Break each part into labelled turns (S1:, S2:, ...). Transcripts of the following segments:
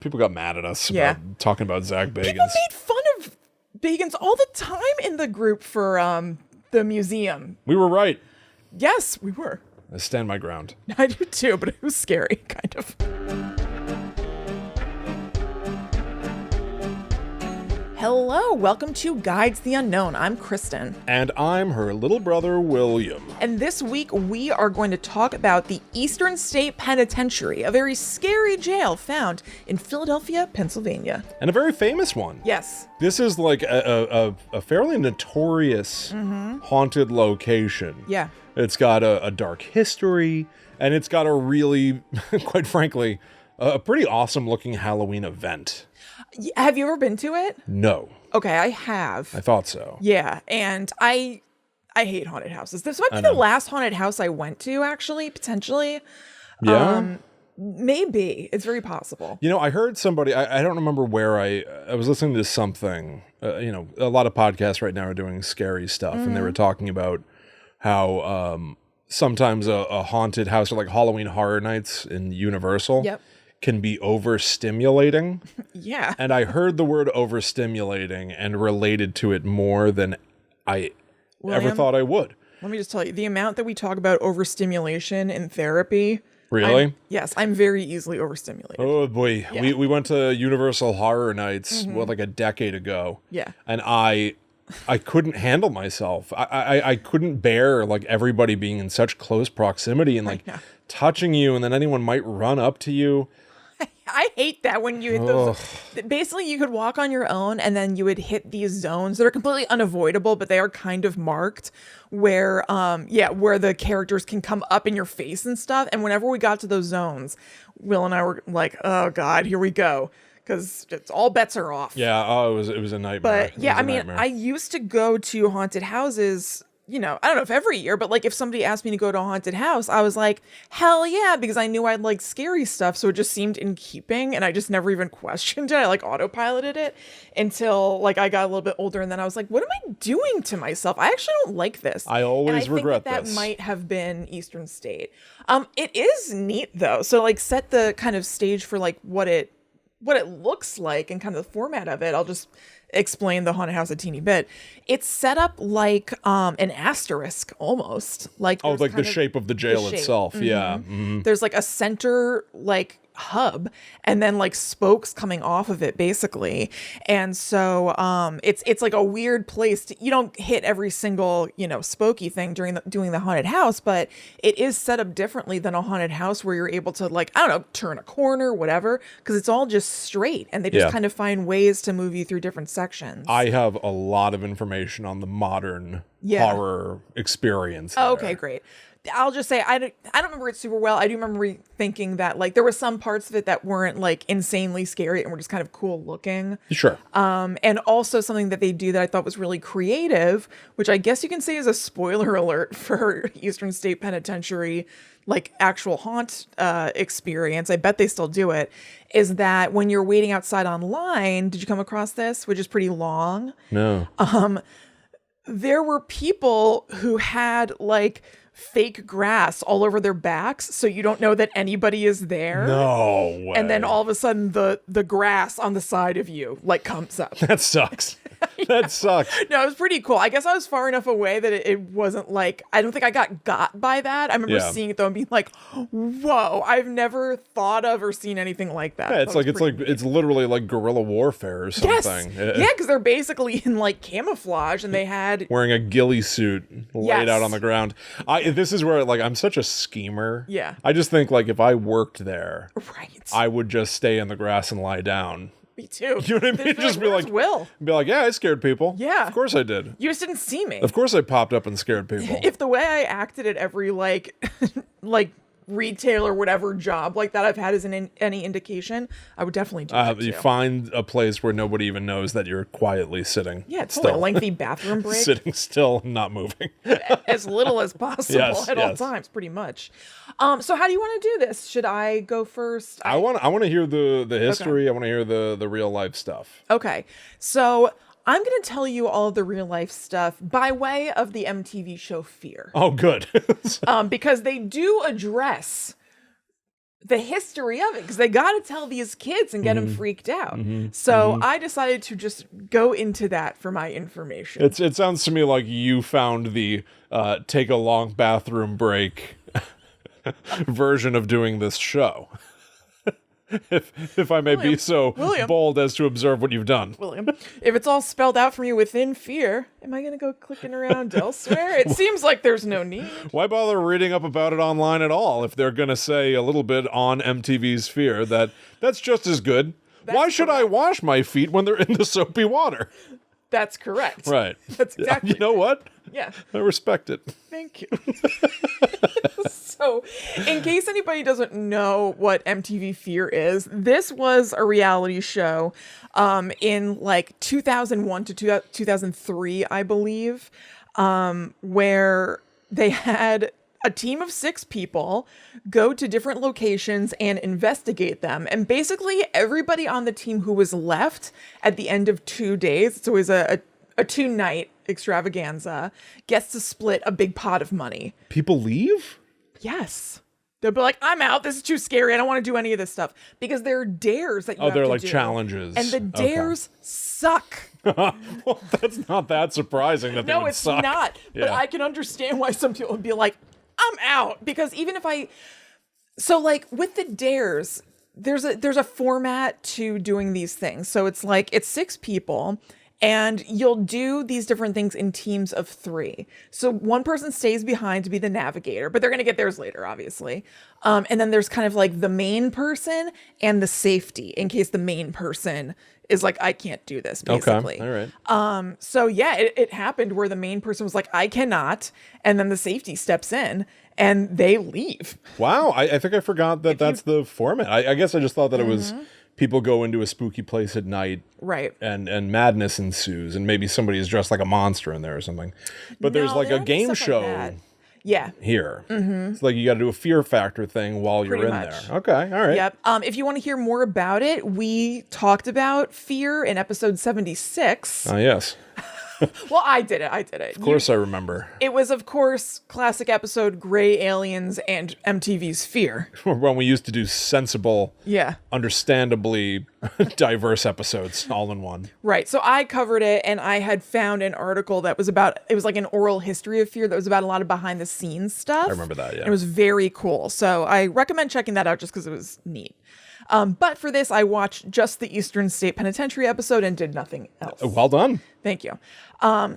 S1: People got mad at us about talking about Zach Bagans.
S2: People made fun of Bagans all the time in the group for the museum.
S1: We were right.
S2: Yes, we were.
S1: I stand my ground.
S2: I do too, but it was scary, kind of. Hello, welcome to Guides the Unknown. I'm Kristen.
S1: And I'm her little brother, William.
S2: And this week we are going to talk about the Eastern State Penitentiary, a very scary jail found in Philadelphia, Pennsylvania.
S1: And a very famous one.
S2: Yes.
S1: This is like a fairly notorious haunted location.
S2: Yeah.
S1: It's got a dark history, and it's got a really, quite frankly, a pretty awesome looking Halloween event.
S2: Have you ever been to it?
S1: No.
S2: Okay, I have.
S1: I thought so.
S2: Yeah, and I hate haunted houses. This might be the last haunted house I went to, actually, potentially.
S1: Yeah?
S2: Maybe. It's very possible.
S1: You know, I heard somebody, I don't remember where I was listening to something, a lot of podcasts right now are doing scary stuff, and they were talking about how sometimes a haunted house, or like Halloween Horror Nights in Universal, can be overstimulating.
S2: Yeah.
S1: And I heard the word overstimulating and related to it more than I ever thought I would.
S2: Let me just tell you, the amount that we talk about overstimulation in therapy.
S1: Really?
S2: I'm very easily overstimulated.
S1: Oh boy. Yeah. We went to Universal Horror Nights, like a decade ago.
S2: Yeah.
S1: And I couldn't handle myself. I couldn't bear like everybody being in such close proximity and like touching you, and then anyone might run up to you.
S2: I hate that when you hit those. Basically, you could walk on your own and then you would hit these zones that are completely unavoidable, but they are kind of marked where, where the characters can come up in your face and stuff. And whenever we got to those zones, Will and I were like, oh God, here we go. Because it's all bets are off.
S1: Yeah, it was a nightmare.
S2: But yeah, I mean, I used to go to haunted houses, I don't know if every year, but like if somebody asked me to go to a haunted house, I was like, hell yeah, because I knew I'd like scary stuff. So it just seemed in keeping, and I just never even questioned it. I like autopiloted it until like I got a little bit older, and then I was like, what am I doing to myself? I actually don't like this.
S1: I always regret
S2: that
S1: this.
S2: That might have been Eastern State. It is neat though. So like set the kind of stage for like what it looks like and kind of the format of it. I'll just explain the haunted house a teeny bit. It's set up like an asterisk almost. Like
S1: like the shape of the jail itself. Yeah. Mm-hmm.
S2: There's like a center like hub and then like spokes coming off of it basically. And so it's like a weird place you don't hit every single, spooky thing doing the haunted house, but it is set up differently than a haunted house where you're able to like, I don't know, turn a corner, whatever, because it's all just straight and they just kind of find ways to move you through different sections.
S1: I have a lot of information on the modern horror experience.
S2: Oh, okay, great. I'll just say I don't remember it super well. I do remember thinking that like there were some parts of it that weren't like insanely scary and were just kind of cool looking.
S1: Sure.
S2: And also something that they do that I thought was really creative, which I guess you can say is a spoiler alert for Eastern State Penitentiary, like actual haunt experience. I bet they still do it. Is that when you're waiting outside online? Did you come across this, which is pretty long?
S1: No.
S2: There were people who had like fake grass all over their backs, so you don't know that anybody is there.
S1: No way.
S2: And then all of a sudden the grass on the side of you like comes up.
S1: That sucks. That sucks.
S2: No, it was pretty cool. I guess I was far enough away that it wasn't like, I don't think I got by that. I remember seeing it though and being like, whoa, I've never thought of or seen anything like that.
S1: Yeah, it's literally like guerrilla warfare or something.
S2: Yes. Yeah, because they're basically in like camouflage and they had
S1: wearing a ghillie suit laid out on the ground. This is where like I'm such a schemer.
S2: Yeah.
S1: I just think like if I worked there,
S2: right,
S1: I would just stay in the grass and lie down.
S2: Me too.
S1: You know what I mean? Just be like, yeah, I scared people.
S2: Yeah.
S1: Of course I did.
S2: You just didn't see me.
S1: Of course I popped up and scared people.
S2: If the way I acted at every like retail or whatever job like that I've had is any indication, I would definitely do that
S1: You
S2: too.
S1: find a place where nobody even knows that you're quietly sitting.
S2: Yeah, it's
S1: still.
S2: a lengthy bathroom break.
S1: Sitting still, not moving.
S2: As little as possible at all times, pretty much. So how do you want to do this? Should I go first?
S1: I want to hear the history. Okay. I want to hear the real life stuff.
S2: Okay. So I'm going to tell you all of the real life stuff by way of the MTV show Fear.
S1: Oh, good.
S2: Because they do address the history of it, because they got to tell these kids and get them freaked out. So I decided to just go into that for my information.
S1: It sounds to me like you found the take a long bathroom break version of doing this show. If I may be so bold as to observe what you've done.
S2: William, if it's all spelled out for you within Fear, am I going to go clicking around elsewhere? It seems like there's no need.
S1: Why bother reading up about it online at all if they're going to say a little bit on MTV's Fear that's just as good? Why should I wash my feet when they're in the soapy water?
S2: That's correct.
S1: Right.
S2: That's exactly.
S1: You know what?
S2: Yeah.
S1: I respect it.
S2: Thank you. So, in case anybody doesn't know what MTV Fear is, this was a reality show in like 2001 to 2003, I believe, where they had a team of 6 people go to different locations and investigate them. And basically everybody on the team who was left at the end of 2 days, it's always a 2-night extravaganza, gets to split a big pot of money.
S1: People leave?
S2: Yes. They'll be like, I'm out. This is too scary. I don't want to do any of this stuff. Because there are dares that you have to do.
S1: Oh, they're like challenges.
S2: And the dares suck.
S1: Well, that's not that surprising that they would suck.
S2: No, it's not. But I can understand why some people would be like, I'm out. Because even if so like with the dares, there's a format to doing these things. So it's like, it's 6 people. And you'll do these different things in teams of 3. So one person stays behind to be the navigator, but they're going to get theirs later, obviously. And then there's kind of like the main person and the safety in case the main person is like, I can't do this, basically.
S1: Okay, all right.
S2: So yeah, it happened where the main person was like, I cannot. And then the safety steps in and they leave.
S1: Wow. I think I forgot that that's the format. I guess I just thought that it was people go into a spooky place at night,
S2: right?
S1: And madness ensues, and maybe somebody is dressed like a monster in there or something. But there's like a game show, here. It's like you got to do a fear factor thing while you're in there. Okay, all right.
S2: Yep. If you want to hear more about it, we talked about Fear in episode 76.
S1: Oh yes.
S2: Well, I did it.
S1: Of course I remember.
S2: It was, of course, classic episode Gray Aliens and MTV's Fear.
S1: When we used to do sensible,
S2: yeah,
S1: understandably diverse episodes all in one.
S2: Right. So I covered it, and I had found an article that was it was like an oral history of Fear that was about a lot of behind the scenes stuff.
S1: I remember that, yeah.
S2: It was very cool. So I recommend checking that out just because it was neat. But for this, I watched just the Eastern State Penitentiary episode and did nothing else.
S1: Well done.
S2: Thank you.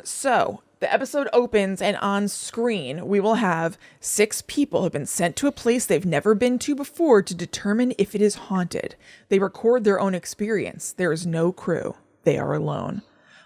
S2: So the episode opens, and on screen, we will have 6 people who have been sent to a place they've never been to before to determine if it is haunted. They record their own experience. There is no crew. They are alone.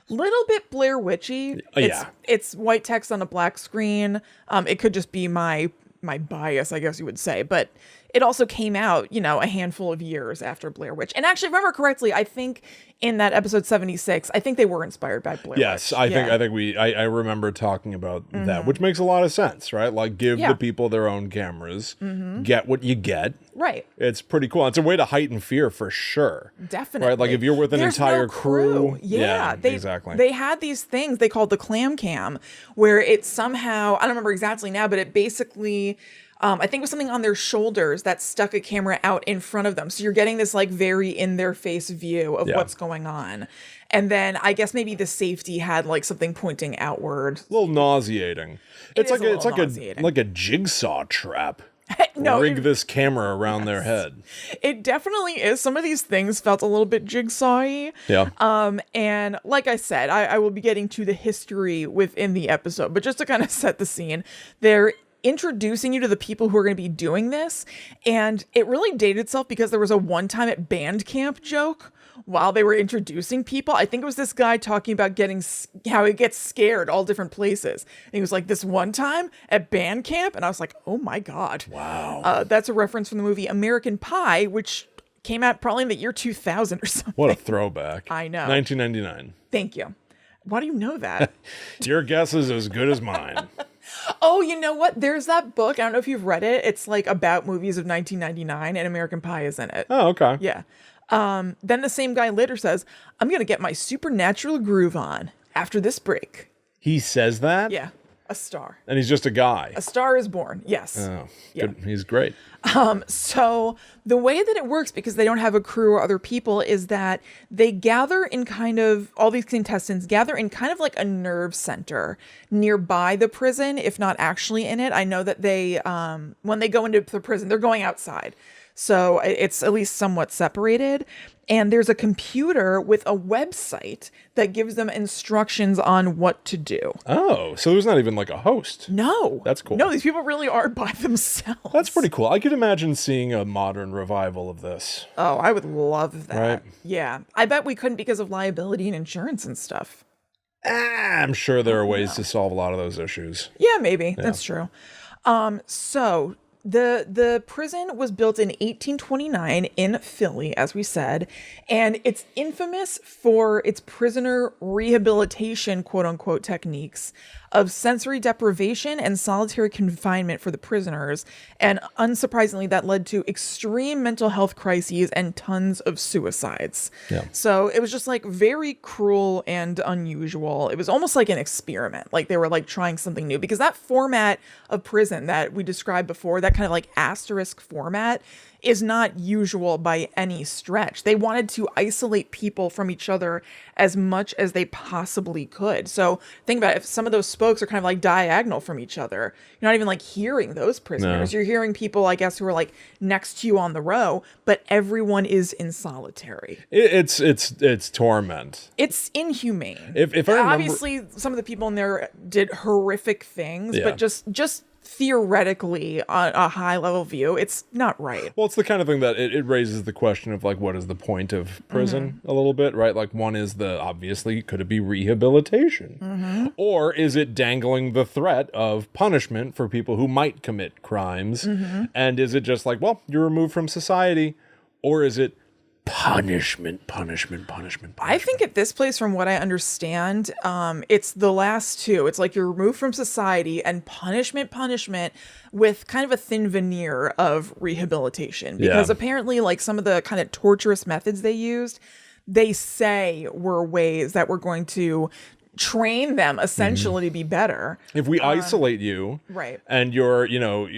S2: Little bit Blair Witchy. It's white text on a black screen. It could just be my bias, I guess you would say, but it also came out, a handful of years after Blair Witch. And actually, if I remember correctly, I think in that episode 76, I think they were inspired by Blair Witch.
S1: Yes, I think I remember talking about that, which makes a lot of sense, right? Like give the people their own cameras, get what you get.
S2: Right.
S1: It's pretty cool. It's a way to heighten fear for sure.
S2: Definitely.
S1: Right? Like if you're with an entire crew.
S2: Yeah,
S1: exactly.
S2: They had these things they called the clam cam, where it somehow, I don't remember exactly now, but it basically, I think it was something on their shoulders that stuck a camera out in front of them. So you're getting this like very in their face view of what's going on. And then I guess maybe the safety had like something pointing outward.
S1: A little nauseating. It's
S2: nauseating.
S1: like a jigsaw trap.
S2: No,
S1: rig this camera around their head.
S2: It definitely is. Some of these things felt a little bit jigsaw-y.
S1: Yeah.
S2: And like I said, I will be getting to the history within the episode, but just to kind of set the scene, they're introducing you to the people who are going to be doing this. And it really dated itself because there was a one time at band camp joke while they were introducing people. I think it was this guy talking about how he gets scared all different places. And he was like, this one time at band camp. And I was like, oh my God.
S1: Wow.
S2: That's a reference from the movie American Pie, which came out probably in the year 2000 or something.
S1: What a throwback.
S2: I know.
S1: 1999.
S2: Thank you. Why do you know that?
S1: Your guess is as good as mine.
S2: Oh, you know what? There's that book. I don't know if you've read it. It's like about movies of 1999 and American Pie is in it.
S1: Oh, okay.
S2: Yeah. Then the same guy later says, I'm going to get my supernatural groove on after this break.
S1: He says that?
S2: Yeah. A star.
S1: And he's just a guy.
S2: A star is born. Yes.
S1: Oh,
S2: Yeah.
S1: good. He's great.
S2: So the way that it works, because they don't have a crew or other people, is that they gather in kind of, all these contestants gather in kind of like a nerve center nearby the prison, if not actually in it. I know that they, when they go into the prison, they're going outside. So it's at least somewhat separated. And there's a computer with a website that gives them instructions on what to do.
S1: Oh, so there's not even like a host.
S2: No.
S1: That's cool.
S2: No, these people really are by themselves.
S1: That's pretty cool. I could imagine seeing a modern revival of this.
S2: Oh, I would love that.
S1: Right.
S2: Yeah. I bet we couldn't because of liability and insurance and stuff.
S1: I'm sure there are ways to solve a lot of those issues.
S2: Yeah, maybe. That's true. So the prison was built in 1829 in Philly, as we said, and it's infamous for its prisoner rehabilitation, quote unquote, techniques of sensory deprivation and solitary confinement for the prisoners. And unsurprisingly, that led to extreme mental health crises and tons of suicides.
S1: Yeah.
S2: So it was just like very cruel and unusual. It was almost like an experiment. Like they were like trying something new, because that format of prison that we described before, that kind of like asterisk format, is not usual by any stretch. They wanted to isolate people from each other as much as they possibly could. So think about it, if some of those spokes are kind of like diagonal from each other, you're not even like hearing those prisoners. No. You're hearing people, I guess, who are like next to you on the row, but everyone is in solitary.
S1: It's torment.
S2: It's inhumane.
S1: If I remember,
S2: obviously some of the people in there did horrific things, but just theoretically, on a high level view, it's not right.
S1: Well, it's the kind of thing that it raises the question of like, what is the point of prison a little bit, right? Like, one is obviously, could it be rehabilitation? Or is it dangling the threat of punishment for people who might commit crimes? And is it just like, well, you're removed from society? Or is it punishment? I
S2: think at this place, from what I understand, it's the last two. It's like you're removed from society, and punishment with kind of a thin veneer of rehabilitation, because apparently like some of the kind of torturous methods they used, they say were ways that were going to train them essentially to be better.
S1: If we isolate you,
S2: right,
S1: and you're,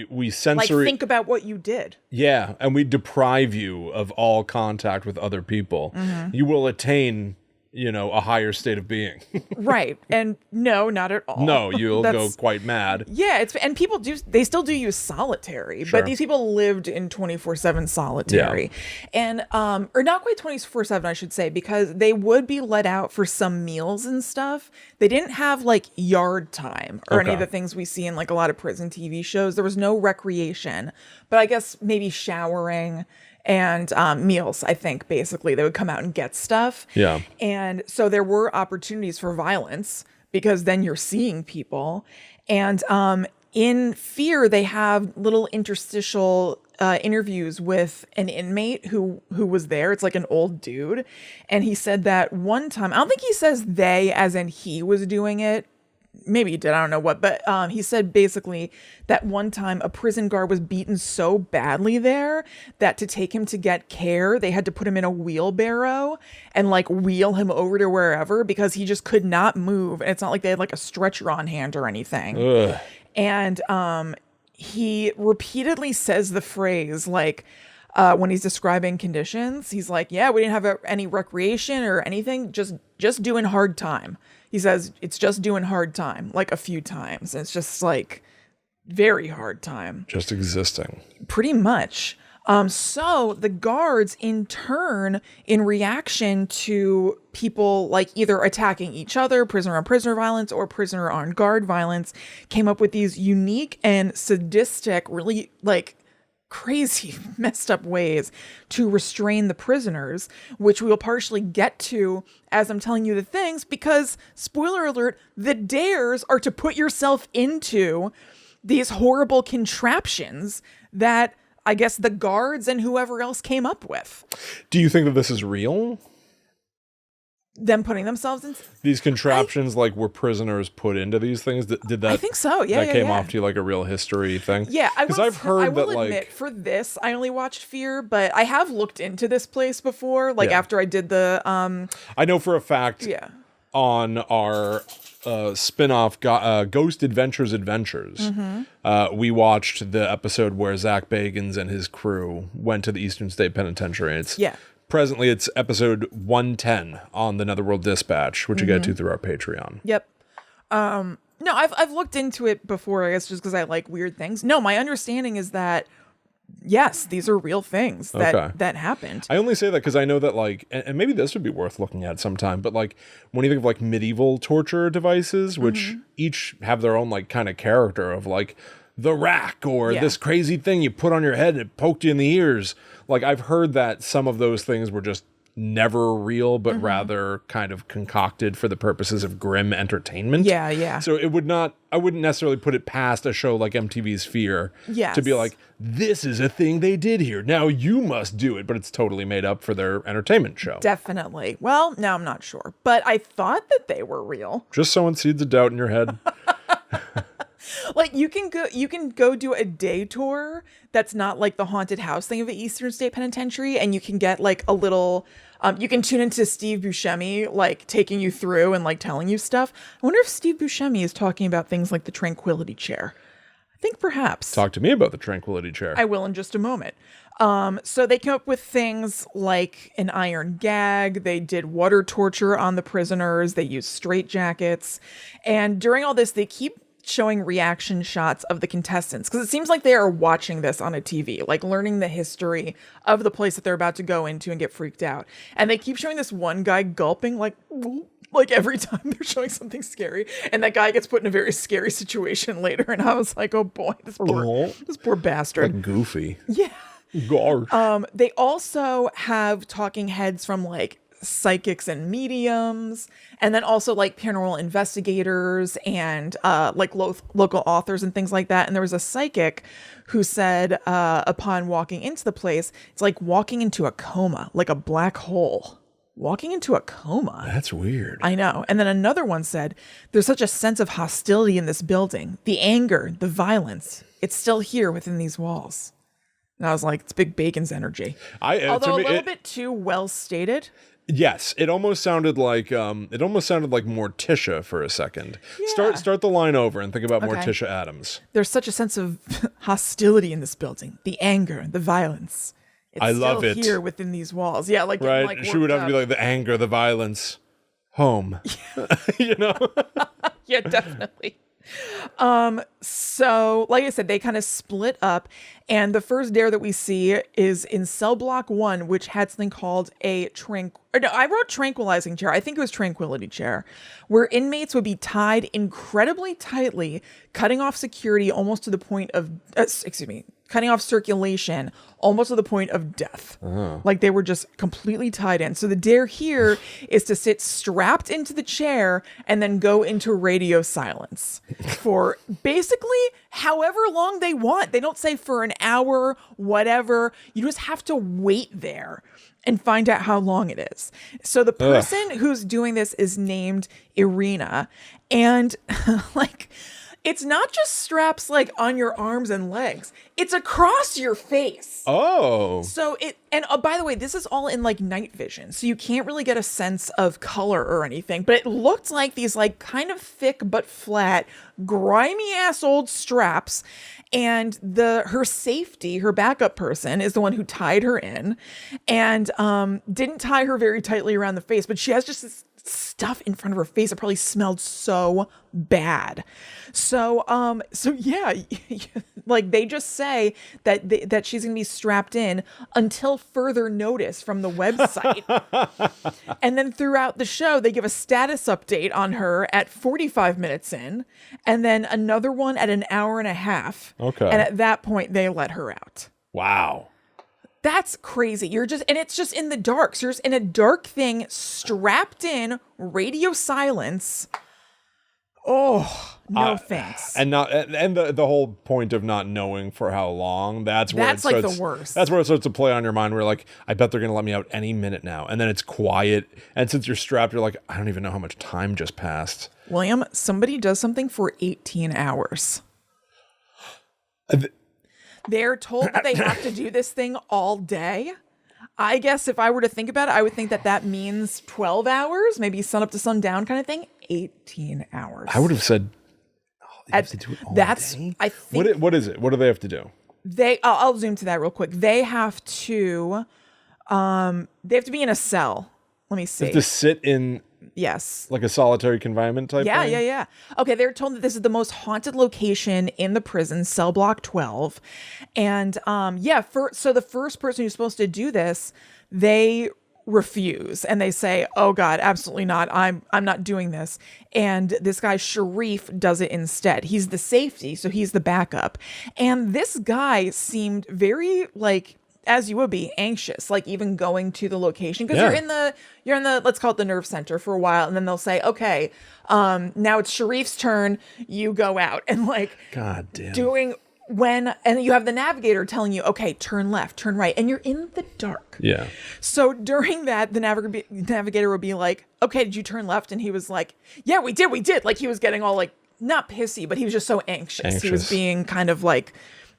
S1: we censor,
S2: like, think about what you did.
S1: Yeah, and we deprive you of all contact with other people, you will attain, a higher state of being.
S2: Right. And no, not at all.
S1: No, you'll go quite mad.
S2: Yeah, and people still do use solitary, but these people lived in 24/7 solitary. And or not quite 24/7, I should say, because they would be let out for some meals and stuff. They didn't have like yard time or any of the things we see in like a lot of prison TV shows. There was no recreation, but I guess maybe showering and meals. I think basically they would come out and get stuff.
S1: Yeah.
S2: And so there were opportunities for violence, because then you're seeing people. And in Fear, they have little interstitial interviews with an inmate who was there. It's like an old dude. And he said that one time, I don't think he says they as in he was doing it. Maybe he did, I don't know what, but he said basically that one time a prison guard was beaten so badly there that to take him to get care, they had to put him in a wheelbarrow and like wheel him over to wherever, because he just could not move. And it's not like they had like a stretcher on hand or anything.
S1: Ugh.
S2: And he repeatedly says the phrase like, when he's describing conditions, he's like, yeah, we didn't have any recreation or anything, just doing hard time. He says it's just doing hard time, like a few times. And it's just like very hard time.
S1: Just existing. Pretty
S2: much. So the guards, in turn, in reaction to people like either attacking each other, prisoner on prisoner violence, or prisoner on guard violence, came up with these unique and sadistic, really like crazy, messed up ways to restrain the prisoners, which we will partially get to as I'm telling you the things, because, spoiler alert, the dares are to put yourself into these horrible contraptions that I guess the guards and whoever else came up with.
S1: Do you think that this is real?
S2: Them putting themselves in
S1: these contraptions, like, were prisoners put into these things? Did that?
S2: I think so. Yeah,
S1: that came off to you like a real history thing.
S2: Yeah,
S1: because I've heard
S2: I will
S1: that.
S2: Admit,
S1: like,
S2: for this, I only watched Fear, but I have looked into this place before. Like after I did the.
S1: I know for a fact.
S2: Yeah.
S1: on our spin-off Ghost Adventures. We watched the episode where Zach Bagans and his crew went to the Eastern State Penitentiary. Presently it's episode 110 on the Netherworld Dispatch, which you get to through our Patreon.
S2: Yep. No, I've looked into it before, I guess, just because I like weird things. No, my understanding is that yes, these are real things that happened.
S1: I only say that because I know that, like, and maybe this would be worth looking at sometime, but like when you think of like medieval torture devices, which each have their own like kind of character of like the rack or this crazy thing you put on your head and it poked you in the ears. Like I've heard that some of those things were just never real, but rather kind of concocted for the purposes of grim entertainment.
S2: Yeah.
S1: So I wouldn't necessarily put it past a show like MTV's Fear to be like, this is a thing they did here. Now you must do it, but it's totally made up for their entertainment show.
S2: Definitely. Well, now I'm not sure, but I thought that they were real.
S1: Just sowing seeds of doubt in your head.
S2: Like you can go do a day tour that's not like the haunted house thing of the Eastern State Penitentiary, and you can get like a little you can tune into Steve Buscemi like taking you through and like telling you stuff. I wonder if Steve Buscemi is talking about things like the Tranquility Chair. I think perhaps.
S1: Talk to me about the Tranquility Chair.
S2: I will in just a moment. So they came up with things like an iron gag. They did water torture on the prisoners. They used straitjackets. And during all this, they keep showing reaction shots of the contestants because it seems like they are watching this on a TV, like learning the history of the place that they're about to go into and get freaked out. And they keep showing this one guy gulping like every time they're showing something scary, and that guy gets put in a very scary situation later. And I was like, oh boy, this poor bastard.
S1: Like Goofy.
S2: Yeah.
S1: Gosh.
S2: They also have talking heads from like psychics and mediums, and then also like paranormal investigators and like local authors and things like that. And there was a psychic who said upon walking into the place, it's like walking into a coma, like a black hole. Walking into a coma.
S1: That's weird.
S2: I know. And then another one said, there's such a sense of hostility in this building. The anger, the violence, it's still here within these walls. And I was like, it's Big Bacon's energy. Although a little bit too well stated.
S1: Yes, it almost sounded like Morticia for a second. Yeah. Start the line over and think about Morticia Addams.
S2: There's such a sense of hostility in this building. The anger, the violence. It's
S1: love it.
S2: Here within these walls. Yeah, like
S1: right.
S2: Like
S1: she would have to be like the anger, the violence, home. You know.
S2: Yeah, definitely. So like I said, they kind of split up, and the first dare that we see is in cell block 1, which had something called I wrote tranquilizing chair. I think it was tranquility chair, where inmates would be tied incredibly tightly, cutting off security almost to the point of, cutting off circulation almost to the point of death. Like they were just completely tied in. So the dare here is to sit strapped into the chair and then go into radio silence for basically however long they want. They don't say for an hour, whatever. You just have to wait there and find out how long it is. So the person who's doing this is named Irina. And like, it's not just straps like on your arms and legs. It's across your face.
S1: Oh.
S2: So by the way, this is all in like night vision. So you can't really get a sense of color or anything, but it looked like these like kind of thick but flat, grimy ass old straps. And her safety, her backup person, is the one who tied her in and didn't tie her very tightly around the face, but she has just this stuff in front of her face. It probably smelled so bad. So yeah, like they just say that she's going to be strapped in until further notice from the website. And then throughout the show, they give a status update on her at 45 minutes in, and then another one at an hour and a half.
S1: Okay.
S2: And at that point, they let her out.
S1: Wow.
S2: That's crazy. It's just in the dark. So you're just in a dark thing, strapped in, radio silence. Oh, no thanks.
S1: And the whole point of not knowing for how long, that's like
S2: the worst.
S1: That's where it starts to play on your mind. Where like, I bet they're going to let me out any minute now. And then it's quiet. And since you're strapped, you're like, I don't even know how much time just passed.
S2: William, somebody does something for 18 hours. They're told that they have to do this thing all day. I guess if I were to think about it, I would think that means 12 hours, maybe sun up to sundown kind of thing. 18 hours.
S1: I would have said, you have to do it all day?
S2: I think
S1: What is it? What do they have to do?
S2: I'll zoom to that real quick. They have to be in a cell. Let me see.
S1: They have to sit in
S2: Yes.
S1: like a solitary confinement type thing?
S2: Yeah. Okay, they're told that this is the most haunted location in the prison, cell block 12. And so the first person who's supposed to do this, they refuse and they say, "Oh God, absolutely not. I'm not doing this." And this guy Sharif does it instead. He's the safety, so he's the backup. And this guy seemed very as you would be anxious, even going to the location because you're in the let's call it the nerve center for a while, and then they'll say, "Okay, now it's Sharif's turn. You go out," and
S1: God damn.
S2: And you have the navigator telling you, "Okay, turn left, turn right," and you're in the dark.
S1: Yeah.
S2: So during that, the navigator would be like, "Okay, did you turn left?" And he was like, "Yeah, we did." He was getting all not pissy, but he was just so anxious. He was being kind of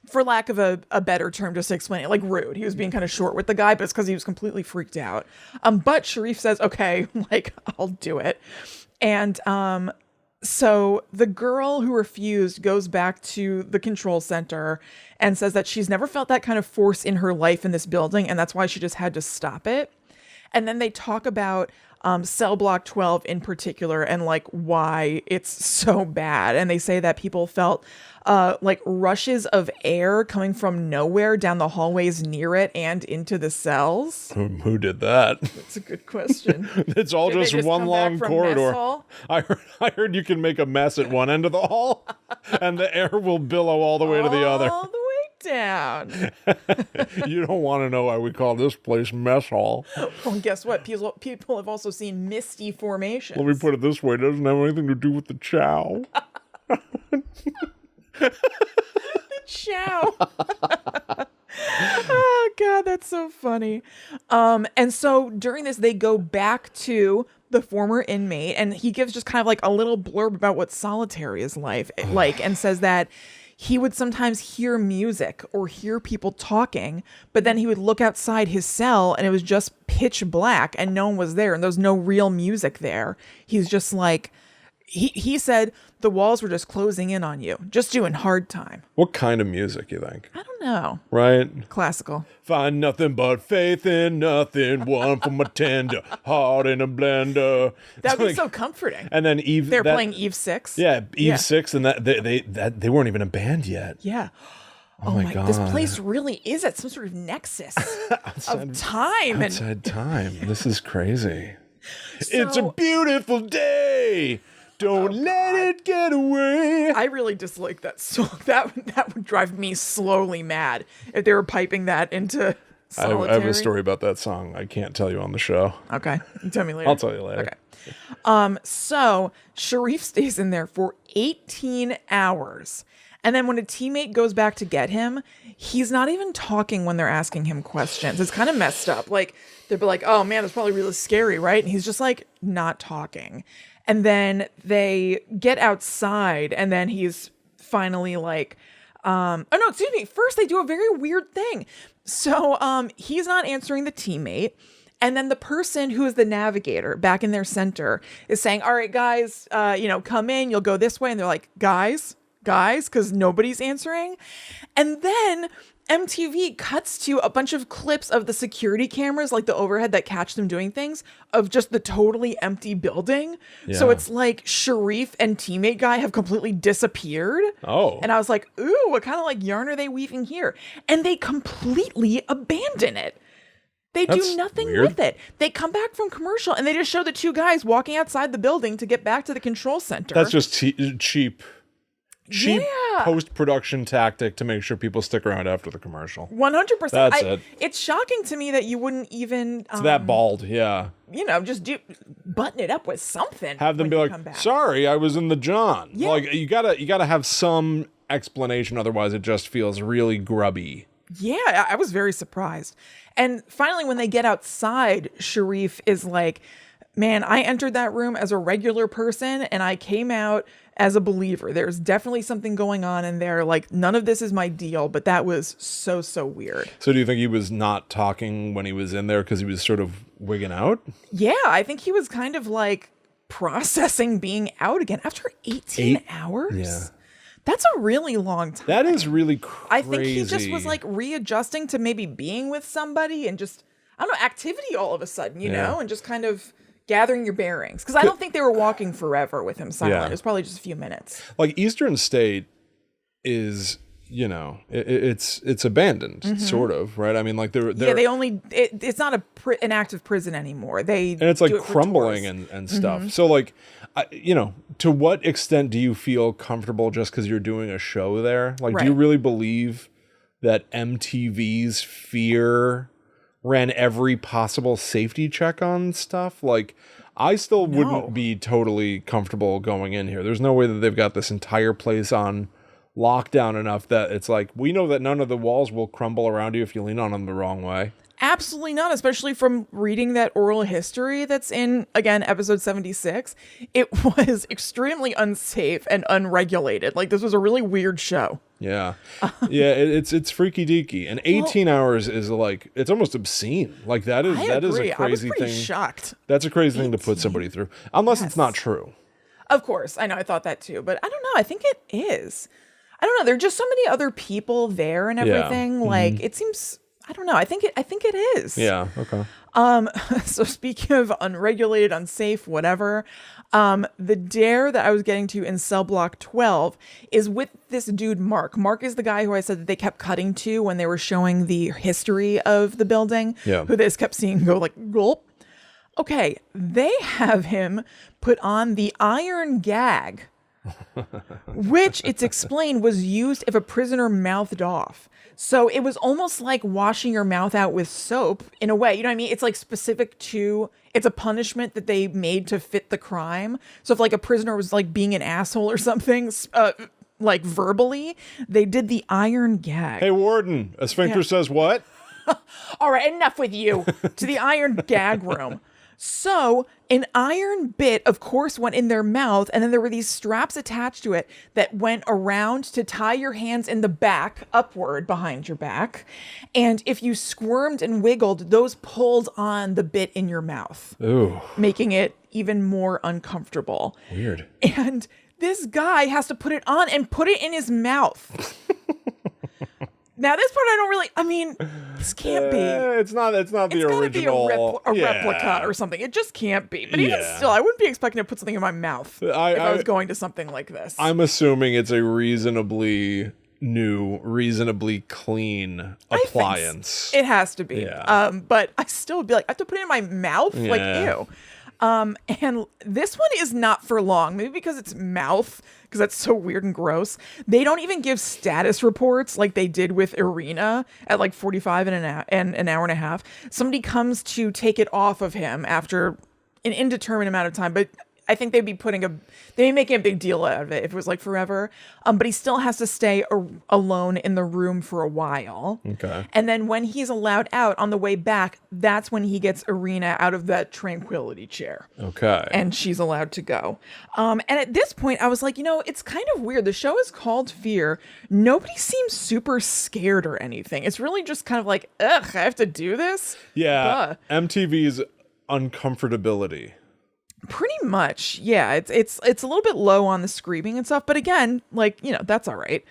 S2: for lack of a better term, just to explain it, rude. He was being kind of short with the guy, but it's because he was completely freaked out. But Sharif says, "Okay, I'll do it." And so the girl who refused goes back to the control center and says that she's never felt that kind of force in her life in this building, and that's why she just had to stop it. And then they talk about cell block 12 in particular and why it's so bad. And they say that people felt rushes of air coming from nowhere down the hallways near it and into the cells.
S1: Who did that?
S2: That's a good question.
S1: It's all just one long corridor. I heard you can make a mess at one end of the hall and the air will billow all the way to the other.
S2: All the way down.
S1: You don't want to know why we call this place mess hall.
S2: Well, guess what? People have also seen misty formations.
S1: Let me put it this way. It doesn't have anything to do with the chow.
S2: The chow. Oh God, that's so funny. And so during this, they go back to the former inmate, and he gives just kind of a little blurb about what solitary is like, and says that he would sometimes hear music or hear people talking, but then he would look outside his cell and it was just pitch black and no one was there and there was no real music there. He's just he said the walls were just closing in on you, just doing hard time.
S1: What kind of music, you think?
S2: I don't know.
S1: Right?
S2: Classical.
S1: Find nothing but faith in nothing. One from a tender heart in a blender.
S2: That would be so comforting.
S1: And then Eve.
S2: They're playing Eve 6.
S1: Yeah, Eve 6, and they weren't even a band yet.
S2: Yeah.
S1: Oh my God.
S2: This place really is at some sort of nexus of time.
S1: Outside time. This is crazy. It's a beautiful day. Don't let it get away.
S2: I really dislike that song. That would drive me slowly mad if they were piping that into solitary.
S1: I have a story about that song. I can't tell you on the show.
S2: Okay. You tell me later.
S1: I'll tell you later.
S2: Okay. So Sharif stays in there for 18 hours. And then when a teammate goes back to get him, he's not even talking when they're asking him questions. It's kind of messed up. They'll be like, "Oh man, that's probably really scary, right?" And he's just not talking. And then they get outside and then he's finally oh no, excuse me. First they do a very weird thing. So he's not answering the teammate. And then the person who is the navigator back in their center is saying, "All right, guys, come in, you'll go this way." And they're like, guys, because nobody's answering. And then MTV cuts to a bunch of clips of the security cameras, the overhead that catch them doing things, of just the totally empty building. Yeah. So it's Sharif and teammate guy have completely disappeared.
S1: Oh.
S2: And I was like, ooh, what kind of yarn are they weaving here? And they completely abandon it. They do nothing with it. They come back from commercial and they just show the two guys walking outside the building to get back to the control center.
S1: That's just cheap post-production tactic to make sure people stick around after the commercial.
S2: 100%.
S1: That's it.
S2: It's shocking to me that you wouldn't even...
S1: It's that bald, yeah.
S2: Just button it up with something.
S1: Have them be like, "Sorry, I was in the John." Yeah. You gotta have some explanation, otherwise it just feels really grubby.
S2: Yeah, I was very surprised. And finally, when they get outside, Sharif is Man, I entered that room as a regular person and I came out as a believer. There's definitely something going on in there. Like, none of this is my deal, but that was so, so weird.
S1: So do you think he was not talking when he was in there because he was sort of wigging out?
S2: Yeah, I think he was kind of like processing being out again after 18 hours.
S1: Yeah.
S2: That's a really long time.
S1: That is really crazy.
S2: I think he just was like readjusting to maybe being with somebody and just, I don't know, activity all of a sudden, you know, and just kind of gathering your bearings. Because I don't think they were walking forever with him silent. It was probably just a few minutes.
S1: Like Eastern State is, you know, it's abandoned, sort of, right? I mean, like
S2: they only, it's not an active prison anymore. And
S1: it's like crumbling and stuff. So like, you know, to what extent do you feel comfortable just because you're doing a show there? Like, do you really believe that MTV's Fear ran every possible safety check on stuff? Like, I still wouldn't be totally comfortable going in here. There's no way that they've got this entire place on lockdown enough that it's like, we know that none of the walls will crumble around you if you lean on them the wrong way.
S2: Absolutely not, especially from reading that oral history that's in, again, episode 76. It was extremely unsafe and unregulated. Like, this was a really weird show.
S1: Yeah. Yeah, it's freaky deaky. And 18 hours is like, it's almost obscene. Like, that is a crazy thing.
S2: I was pretty shocked.
S1: That's a crazy thing to put somebody through. Unless it's not true.
S2: Of course. I know, I thought that too. But I don't know. I think it is. I don't know. There are just so many other people there and everything. Yeah. Like, it seems... I don't know. I think it is.
S1: Yeah. Okay.
S2: So speaking of unregulated, unsafe, whatever, the dare that I was getting to in cell block 12 is with this dude, Mark. Mark is the guy who I said that they kept cutting to when they were showing the history of the building.
S1: Yeah.
S2: Who they just kept seeing go like, gulp. Okay. They have him put on the iron gag, which it's explained was used if a prisoner mouthed off. So it was almost like washing your mouth out with soap in a way. You know what I mean? It's like specific to, it's a punishment that they made to fit the crime. So if like a prisoner was like being an asshole or something, like verbally, they did the iron gag.
S1: Hey, warden, a sphincter says what?
S2: All right, enough with you. To the iron gag room. So an iron bit, of course, went in their mouth, and then there were these straps attached to it that went around to tie your hands in the back, upward behind your back. And if you squirmed and wiggled, those pulled on the bit in your mouth, making it even more uncomfortable.
S1: Weird.
S2: And this guy has to put it on and put it in his mouth. Now, this part I don't really, I mean, this can't be.
S1: It's not the original.
S2: It's gotta be a replica or something. It just can't be. But even still, I wouldn't be expecting to put something in my mouth if I was going to something like this.
S1: I'm assuming it's a reasonably new, reasonably clean appliance.
S2: It has to be.
S1: Yeah.
S2: But I still would be like, I have to put it in my mouth?
S1: Yeah.
S2: Like, ew. And this one is not for long, maybe because it's mouth, because that's so weird and gross. They don't even give status reports like they did with Irina at like 45 and an hour and a half. Somebody comes to take it off of him after an indeterminate amount of time, but I think they'd be making a big deal out of it if it was like forever. But he still has to stay alone in the room for a while.
S1: Okay.
S2: And then when he's allowed out on the way back, that's when he gets Irina out of that tranquility chair.
S1: Okay.
S2: And she's allowed to go. And at this point, I was like, you know, it's kind of weird. The show is called Fear. Nobody seems super scared or anything. It's really just kind of like, ugh, I have to do this?
S1: Yeah. MTV's uncomfortability.
S2: Pretty much, yeah. It's a little bit low on the screaming and stuff, but again, like, you know, that's all right.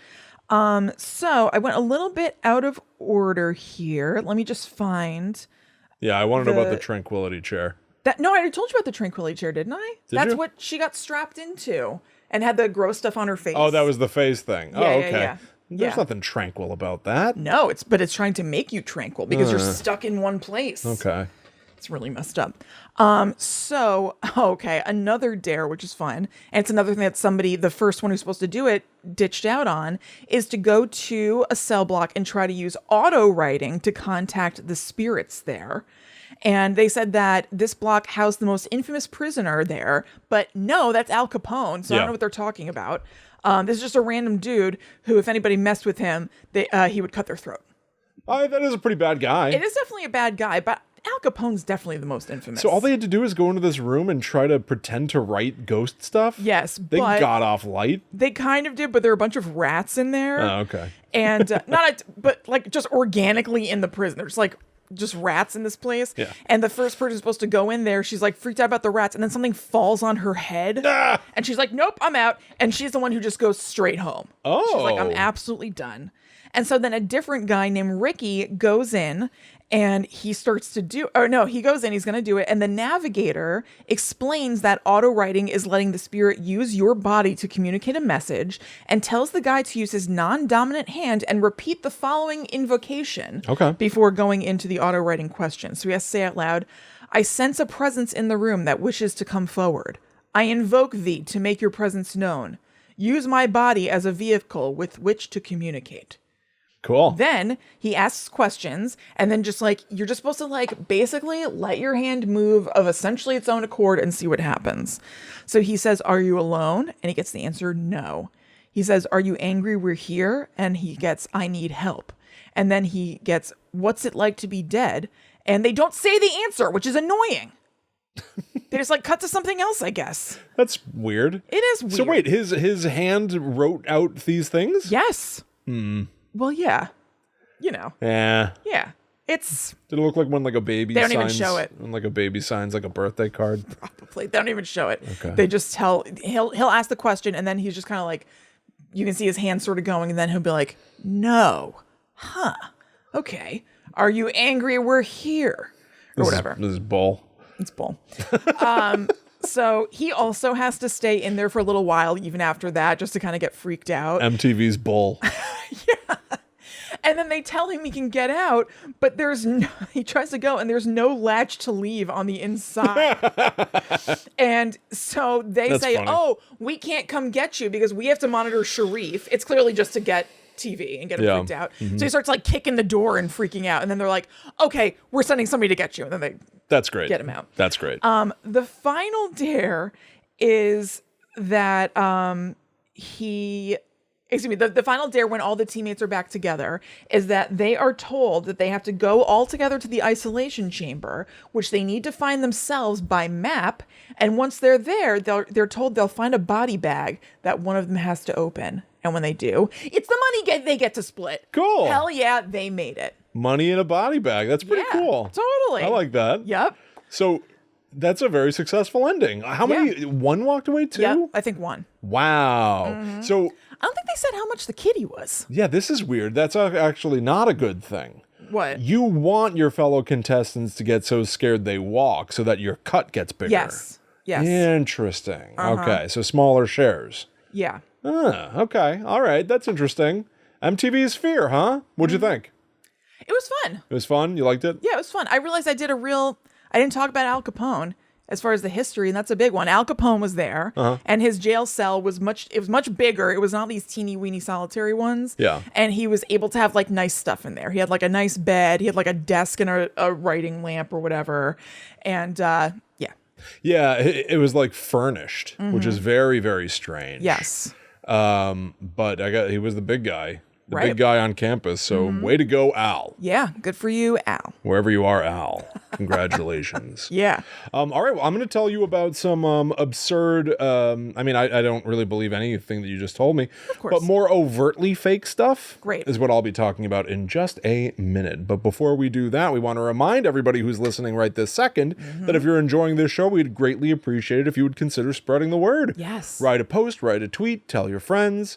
S2: So I went a little bit out of order here. Let me just find.
S1: Yeah, I want to know about the tranquility chair.
S2: No, I already told you about the tranquility chair, didn't I? That's what she got strapped into and had the gross stuff on her face.
S1: Oh, that was the face thing.
S2: Yeah,
S1: okay.
S2: Yeah.
S1: There's nothing tranquil about that.
S2: No, but it's trying to make you tranquil because you're stuck in one place.
S1: Okay.
S2: It's really messed up. So, okay, another dare, which is fun. And it's another thing that the first one who's supposed to do it, ditched out on, is to go to a cell block and try to use auto writing to contact the spirits there. And they said that this block housed the most infamous prisoner there. But no, that's Al Capone. So I don't know what they're talking about. This is just a random dude who, if anybody messed with him, he would cut their throat.
S1: That is a pretty bad guy.
S2: It is definitely a bad guy, but Al Capone's definitely the most infamous.
S1: So all they had to do is go into this room and try to pretend to write ghost stuff?
S2: Yes,
S1: They
S2: but
S1: got off light?
S2: they kind of did, but there were a bunch of rats in there.
S1: Oh, okay.
S2: And but like just organically in the prison. There's like just rats in this place.
S1: Yeah.
S2: And the first person supposed to go in there, she's like freaked out about the rats, and then something falls on her head.
S1: Ah!
S2: And she's like, nope, I'm out. And she's the one who just goes straight home.
S1: Oh.
S2: She's like, I'm absolutely done. And so then a different guy named Ricky goes in and he starts to he goes in, he's going to do it. And the navigator explains that auto writing is letting the spirit use your body to communicate a message, and tells the guy to use his non-dominant hand and repeat the following invocation before going into the auto writing question. So he has to say out loud, I sense a presence in the room that wishes to come forward. I invoke thee to make your presence known. Use my body as a vehicle with which to communicate.
S1: Cool.
S2: Then he asks questions, and then just like, you're just supposed to like basically let your hand move of essentially its own accord and see what happens. So he says, are you alone? And he gets the answer, no. He says, are you angry we're here? And he gets, I need help. And then he gets, what's it like to be dead? And they don't say the answer, which is annoying. They just like cut to something else, I guess.
S1: That's weird.
S2: It is weird.
S1: So wait, his hand wrote out these things?
S2: Yes. Well, yeah. You know.
S1: Yeah.
S2: Yeah. It's...
S1: Did it look like when like a baby
S2: They don't
S1: signs,
S2: even show it.
S1: When like a baby signs like a birthday card?
S2: Probably. They don't even show it.
S1: Okay.
S2: They just tell... He'll ask the question, and then he's just kind of like... You can see his hand sort of going, and then he'll be like, no. Huh. Okay. Are you angry we're here? Or whatever.
S1: This is bull.
S2: It's bull. So he also has to stay in there for a little while, even after that, just to kind of get freaked out.
S1: MTV's bull.
S2: Yeah. And then they tell him he can get out, but he tries to go and there's no latch to leave on the inside. And so That's say, funny. Oh, we can't come get you because we have to monitor Sharif. It's clearly just to get TV and get him freaked out. So he starts like kicking the door and freaking out. And then they're like, okay, we're sending somebody to get you. And then
S1: That's great.
S2: Get him out.
S1: That's great.
S2: The final dare is that the final dare when all the teammates are back together is that they are told that they have to go all together to the isolation chamber, which they need to find themselves by map. And once they're there, they're told they'll find a body bag that one of them has to open. And when they do, it's the money they get to split.
S1: Cool.
S2: Hell yeah, they made it.
S1: Money in a body bag. That's pretty cool.
S2: Totally.
S1: I like that.
S2: Yep.
S1: So that's a very successful ending. How many? One walked away too?
S2: Yeah, I think one.
S1: Wow. So
S2: I don't think they said how much the kitty was.
S1: yeah, this is weird. That's actually not a good thing.
S2: What?
S1: You want your fellow contestants to get so scared they walk so that your cut gets bigger.
S2: Yes.
S1: Interesting. Okay, so smaller shares.
S2: Yeah.
S1: Okay. All right. That's interesting. MTV's Fear, huh? What'd you think?
S2: It was fun.
S1: It was fun? You liked it?
S2: Yeah, it was fun. I realized I didn't talk about Al Capone as far as the history, and that's a big one. Al Capone was there, and his jail cell was much bigger. It was not these teeny weeny solitary ones.
S1: Yeah.
S2: And he was able to have like nice stuff in there. He had like a nice bed. He had like a desk and a writing lamp or whatever. And yeah.
S1: Yeah, it was like furnished, which is very, very strange.
S2: Yes.
S1: But he was the big guy. Big guy on campus. So way to go, Al.
S2: Yeah, good for you, Al.
S1: Wherever you are, Al. Congratulations.
S2: Yeah.
S1: All right. Well, I'm going to tell you about some absurd. I don't really believe anything that you just told me.
S2: Of course.
S1: But more overtly fake stuff.
S2: Great.
S1: Is what I'll be talking about in just a minute. But before we do that, we want to remind everybody who's listening right this second that if you're enjoying this show, we'd greatly appreciate it if you would consider spreading the word.
S2: Yes.
S1: Write a post, write a tweet, tell your friends.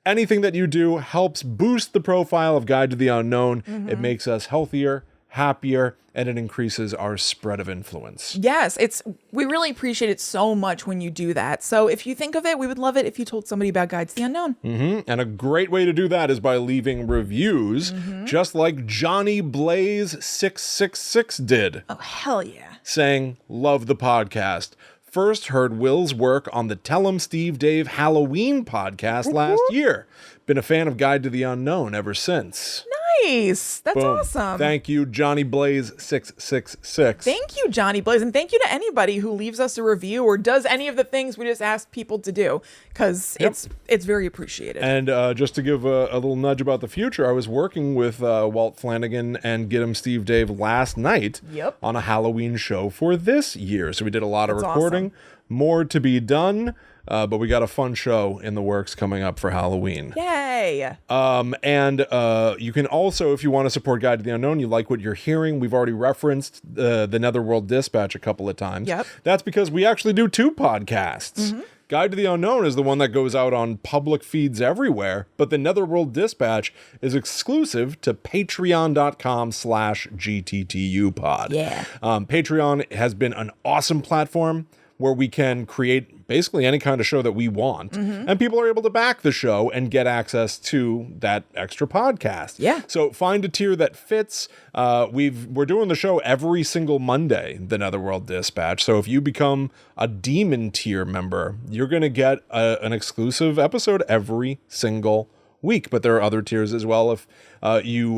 S1: Anything that you do helps boost the profile of Guide to the Unknown. It makes us healthier, happier, and it increases our spread of influence.
S2: Yes, we really appreciate it so much when you do that. So if you think of it, we would love it if you told somebody about Guide to the Unknown.
S1: And a great way to do that is by leaving reviews, just like Johnny Blaze 666 did.
S2: Oh, hell yeah.
S1: Saying, love the podcast. First heard Will's work on the Tell 'em Steve Dave Halloween podcast last year. Been a fan of Guide to the Unknown ever since.
S2: Nice. That's
S1: Boom.
S2: awesome.
S1: Thank you, Johnny Blaze 666.
S2: Thank you, Johnny Blaze. And thank you to anybody who leaves us a review or does any of the things we just asked people to do, because it's very appreciated.
S1: And just to give a little nudge about the future, I was working with Walt Flanagan and Get 'em Steve Dave last night on a Halloween show for this year. So we did a lot of recording. Awesome. More to be done. But we got a fun show in the works coming up for Halloween.
S2: Yay!
S1: And you can also, if you want to support Guide to the Unknown, you like what you're hearing, we've already referenced the Netherworld Dispatch a couple of times.
S2: Yep.
S1: That's because we actually do 2 podcasts. Mm-hmm. Guide to the Unknown is the one that goes out on public feeds everywhere, but the Netherworld Dispatch is exclusive to patreon.com/GTTUpod.
S2: Yeah.
S1: Patreon has been an awesome platform where we can create basically any kind of show that we want, and people are able to back the show and get access to that extra podcast.
S2: Yeah.
S1: So find a tier that fits. We're doing the show every single Monday, the Netherworld Dispatch. So if you become a Demon tier member, you're going to get an exclusive episode every single week, but there are other tiers as well. If you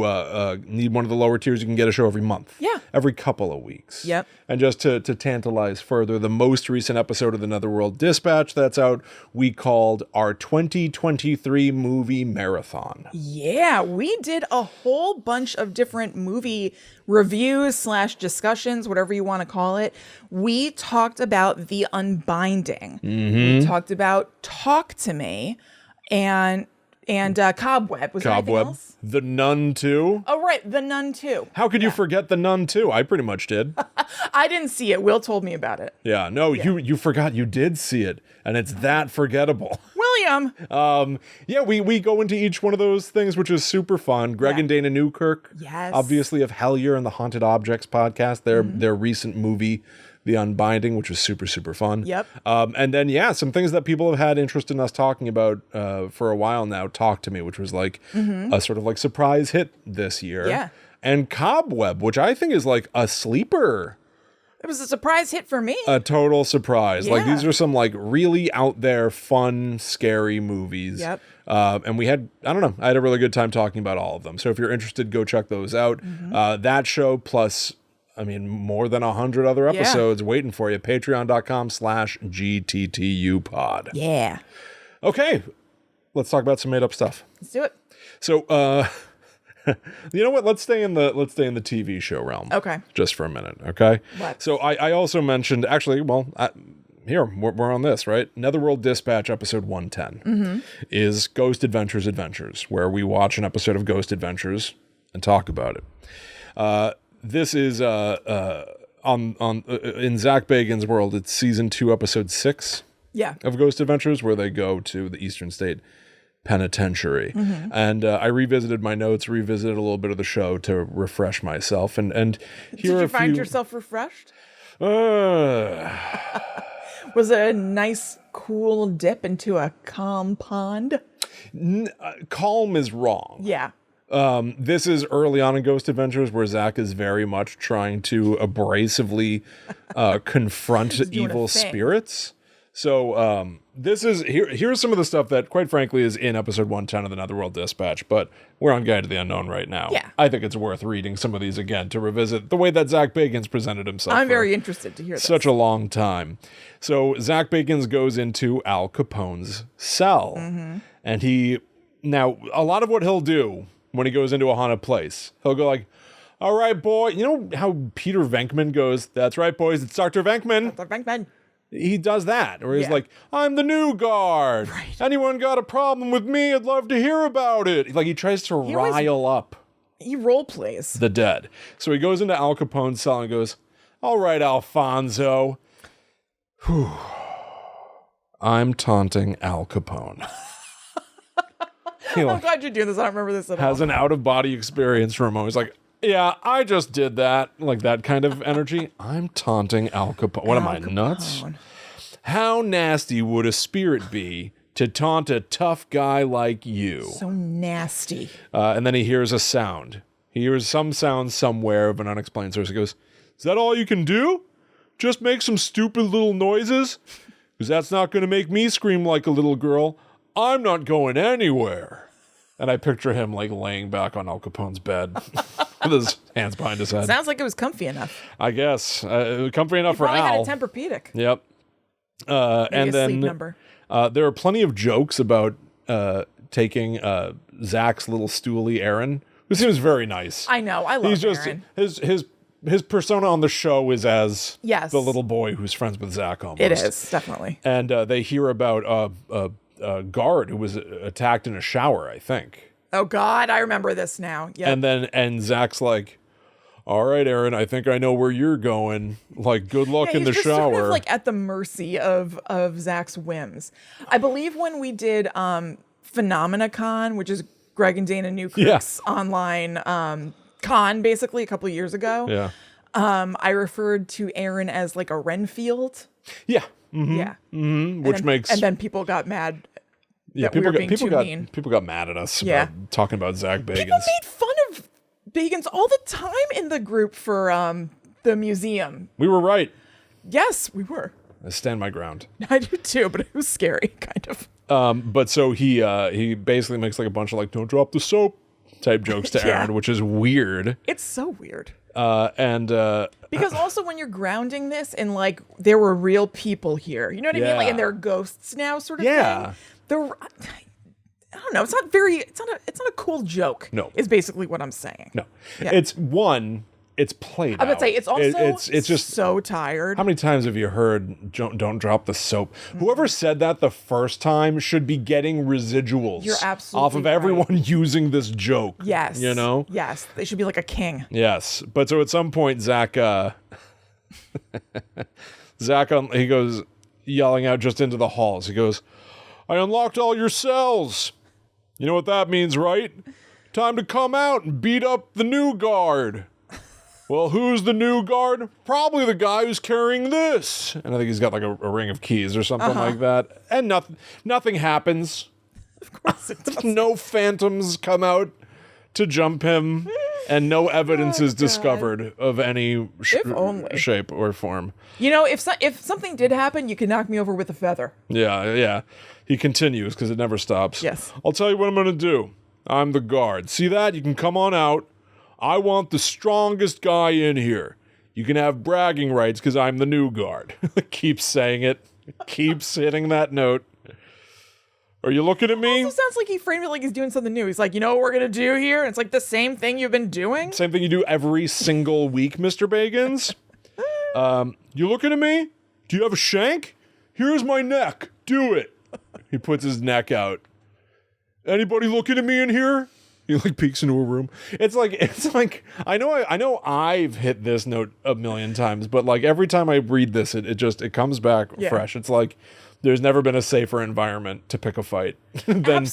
S1: need one of the lower tiers, you can get a show every month.
S2: Yeah.
S1: Every couple of weeks.
S2: Yep.
S1: And just to tantalize further, the most recent episode of the Netherworld Dispatch that's out, we called our 2023 movie marathon.
S2: Yeah, we did a whole bunch of different movie reviews / discussions, whatever you want to call it. We talked about The Unbinding. We talked about Talk to Me and Cobweb. Was there anything else?
S1: The Nun 2.
S2: Oh, right. The Nun 2.
S1: How could you forget The Nun 2? I pretty much did.
S2: I didn't see it. Will told me about it.
S1: Yeah. No, you forgot you did see it, and it's that forgettable.
S2: William.
S1: Yeah, we go into each one of those things, which is super fun. Greg and Dana Newkirk.
S2: Yes.
S1: Obviously of Hellier and the Haunted Objects podcast, their recent movie, The Unbinding, which was super, super fun.
S2: Yep.
S1: And then, some things that people have had interest in us talking about for a while now. Talk to Me, which was like a sort of like surprise hit this year.
S2: Yeah.
S1: And Cobweb, which I think is like a sleeper.
S2: It was a surprise hit for me.
S1: A total surprise.
S2: Yeah.
S1: Like these are some like really out there, fun, scary movies.
S2: Yep.
S1: And we had, I don't know, I had a really good time talking about all of them. So if you're interested, go check those out. That show plus, I mean, more than 100 other episodes waiting for you. Patreon.com/GTTUpod.
S2: Yeah.
S1: Okay. Let's talk about some made up stuff.
S2: Let's do it.
S1: So, you know what? Let's stay in the TV show realm.
S2: Okay.
S1: Just for a minute. Okay.
S2: What?
S1: So I also mentioned, actually, here we're on this, right? Netherworld Dispatch episode 110 is Ghost Adventures, where we watch an episode of Ghost Adventures and talk about it. This is in Zach Bagans' world. It's season 2, episode 6.
S2: Yeah.
S1: Of Ghost Adventures, where they go to the Eastern State Penitentiary. And I revisited my notes, revisited a little bit of the show to refresh myself. And here
S2: Did you find yourself refreshed?
S1: Was
S2: it a nice, cool dip into a calm pond?
S1: Calm is wrong.
S2: Yeah.
S1: This is early on in Ghost Adventures, where Zach is very much trying to abrasively confront evil spirits. So this is here's some of the stuff that, quite frankly, is in episode 110 of the Netherworld Dispatch, but we're on Guide to the Unknown right now.
S2: Yeah.
S1: I think it's worth reading some of these again to revisit the way that Zach Bagans presented himself.
S2: I'm very interested to hear this.
S1: Such a long time. So Zach Bagans goes into Al Capone's cell, and now a lot of what he'll do when he goes into a haunted place, he'll go like, "All right, boy," you know how Peter Venkman goes, "That's right, boys, it's Dr. Venkman."
S2: Dr. Venkman.
S1: He does that, or he's like, "I'm the new guard. Right. Anyone got a problem with me? I'd love to hear about it." Like he tries to rile up.
S2: He role plays
S1: the dead. So he goes into Al Capone's cell and goes, "All right, Alfonso. Whew. I'm taunting Al Capone."
S2: I'm glad you're doing this. I don't remember this at all.
S1: Has an out-of-body experience for a moment. He's like, "Yeah, I just did that." Like that kind of energy. I'm taunting Al Capone. What am I, nuts? How nasty would a spirit be to taunt a tough guy like you?
S2: So nasty.
S1: And then he hears a sound. He hears some sound somewhere of an unexplained source. He goes, "Is that all you can do? Just make some stupid little noises? Because that's not going to make me scream like a little girl. I'm not going anywhere." And I picture him like laying back on Al Capone's bed with his hands behind his head.
S2: Sounds like it was comfy enough.
S1: I guess. Comfy enough for
S2: Probably
S1: Al.
S2: had a Tempur-Pedic.
S1: Yep.
S2: Maybe
S1: And
S2: a
S1: then
S2: sleep number.
S1: there are plenty of jokes about taking Zach's little stoolie Aaron, who seems very nice.
S2: I know. I love
S1: He's just
S2: Aaron.
S1: his persona on the show is as
S2: Yes.
S1: the little boy who's friends with Zach almost.
S2: It is, definitely.
S1: And they hear about a guard who was attacked in a shower, I think.
S2: Oh, God. I remember this now. Yeah.
S1: And Zach's like, all right, Aaron, I think I know where you're going. Like, good luck in the
S2: just
S1: shower.
S2: Sort of like at the mercy of Zach's whims. I believe when we did PhenomenaCon, which is Greg and Dana Newkirk's online con, basically a couple of years ago.
S1: Yeah.
S2: I referred to Aaron as like a Renfield.
S1: Yeah. Mm-hmm.
S2: Yeah.
S1: Mm-hmm. Which makes...
S2: And then people got mad that we
S1: people
S2: were being too mean.
S1: People got mad at us
S2: Yeah.
S1: about talking about Zach Bagans.
S2: People made fun of Bagans all the time in the group for the museum.
S1: We were right.
S2: Yes, we were.
S1: I stand my ground.
S2: I do too, but it was scary, kind of.
S1: But so he basically makes like a bunch of like, don't drop the soap type jokes to
S2: Yeah.
S1: Aaron, which is weird.
S2: It's so weird.
S1: Because
S2: also when you're grounding this in like there were real people here, you know what I mean? Like, and they're ghosts now, sort of
S1: Yeah.
S2: thing. I don't know. It's not a cool joke.
S1: No.
S2: Is basically what I'm saying.
S1: No,
S2: Yeah.
S1: it's played
S2: I would
S1: out.
S2: say it's also
S1: it's just
S2: so tired.
S1: How many times have you heard don't drop the soap? Whoever said that the first time should be getting residuals
S2: You're absolutely
S1: off of everyone using this joke.
S2: Yes.
S1: You know?
S2: Yes. They should be like a king.
S1: Yes. But so at some point, Zach, he goes yelling out just into the halls. He goes, I unlocked all your cells. You know what that means, right? Time to come out and beat up the new guard. Well, who's the new guard? Probably the guy who's carrying this. And I think he's got like a ring of keys or something like that. And nothing happens.
S2: Of course it does.
S1: No phantoms come out to jump him. And no evidence is discovered of any shape or form.
S2: You know, if something did happen, you could knock me over with a feather.
S1: Yeah. He continues because it never stops.
S2: Yes.
S1: I'll tell you what I'm going to do. I'm the guard. See that? You can come on out. I want the strongest guy in here. You can have bragging rights because I'm the new guard. Keeps saying it. Keeps hitting that note. Are you looking at me?
S2: It also sounds like he framed it like he's doing something new. He's like, you know what we're going to do here? And it's like the same thing you've been doing.
S1: Same thing you do every single week, Mr. Bagans. You looking at me? Do you have a shank? Here's my neck. Do it. He puts his neck out. Anybody looking at me in here? He like peeks into a room. It's like I know I've hit this note a million times, but like every time I read this, it comes back fresh. It's like there's never been a safer environment to pick a fight than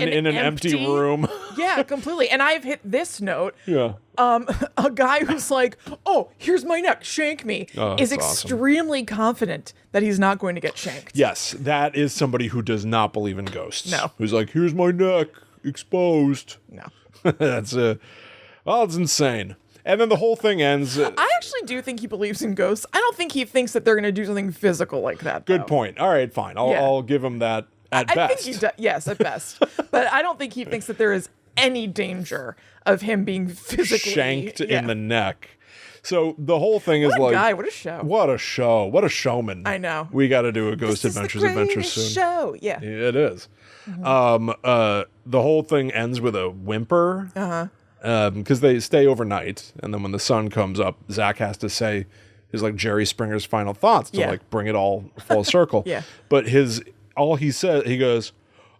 S1: in an empty room.
S2: Yeah, completely. And I've hit this note.
S1: Yeah.
S2: A guy who's like, oh, here's my neck, shank me, is extremely confident that he's not going to get shanked.
S1: Yes, that is somebody who does not believe in ghosts.
S2: No.
S1: Who's like, here's my neck exposed.
S2: No.
S1: That's it's insane. And then the whole thing ends.
S2: I actually do think he believes in ghosts. I don't think he thinks that they're going to do something physical like that.
S1: Good point. All right, fine. I'll give him that at best.
S2: I think he does. Yes, at best. But I don't think he thinks that there is any danger of him being physically
S1: shanked in the neck. So the whole thing is like,
S2: guy, what a show.
S1: What a show. What a showman.
S2: I know.
S1: We got to do a Ghost
S2: This
S1: Adventures
S2: is the
S1: adventure
S2: greatest
S1: soon.
S2: show. Yeah.
S1: It is. The whole thing ends with a whimper. Because they stay overnight, and then when the sun comes up, Zach has to say his like Jerry Springer's final thoughts to like bring it all full circle.
S2: Yeah.
S1: But he said, he goes,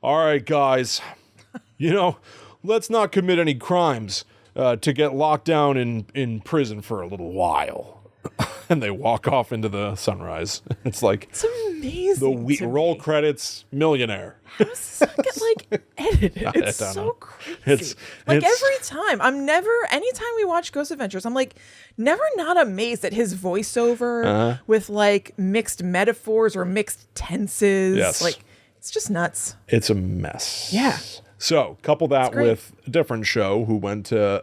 S1: all right, guys, let's not commit any crimes to get locked down in prison for a little while. And they walk off into the sunrise. It's like
S2: it's amazing.
S1: The roll credits, millionaire.
S2: How does this get like edited? It's so crazy. Every time, anytime we watch Ghost Adventures, I'm like never not amazed at his voiceover with like mixed metaphors or mixed tenses.
S1: Yes.
S2: Like it's just nuts.
S1: It's a mess.
S2: Yeah.
S1: So, couple that with a different show who went to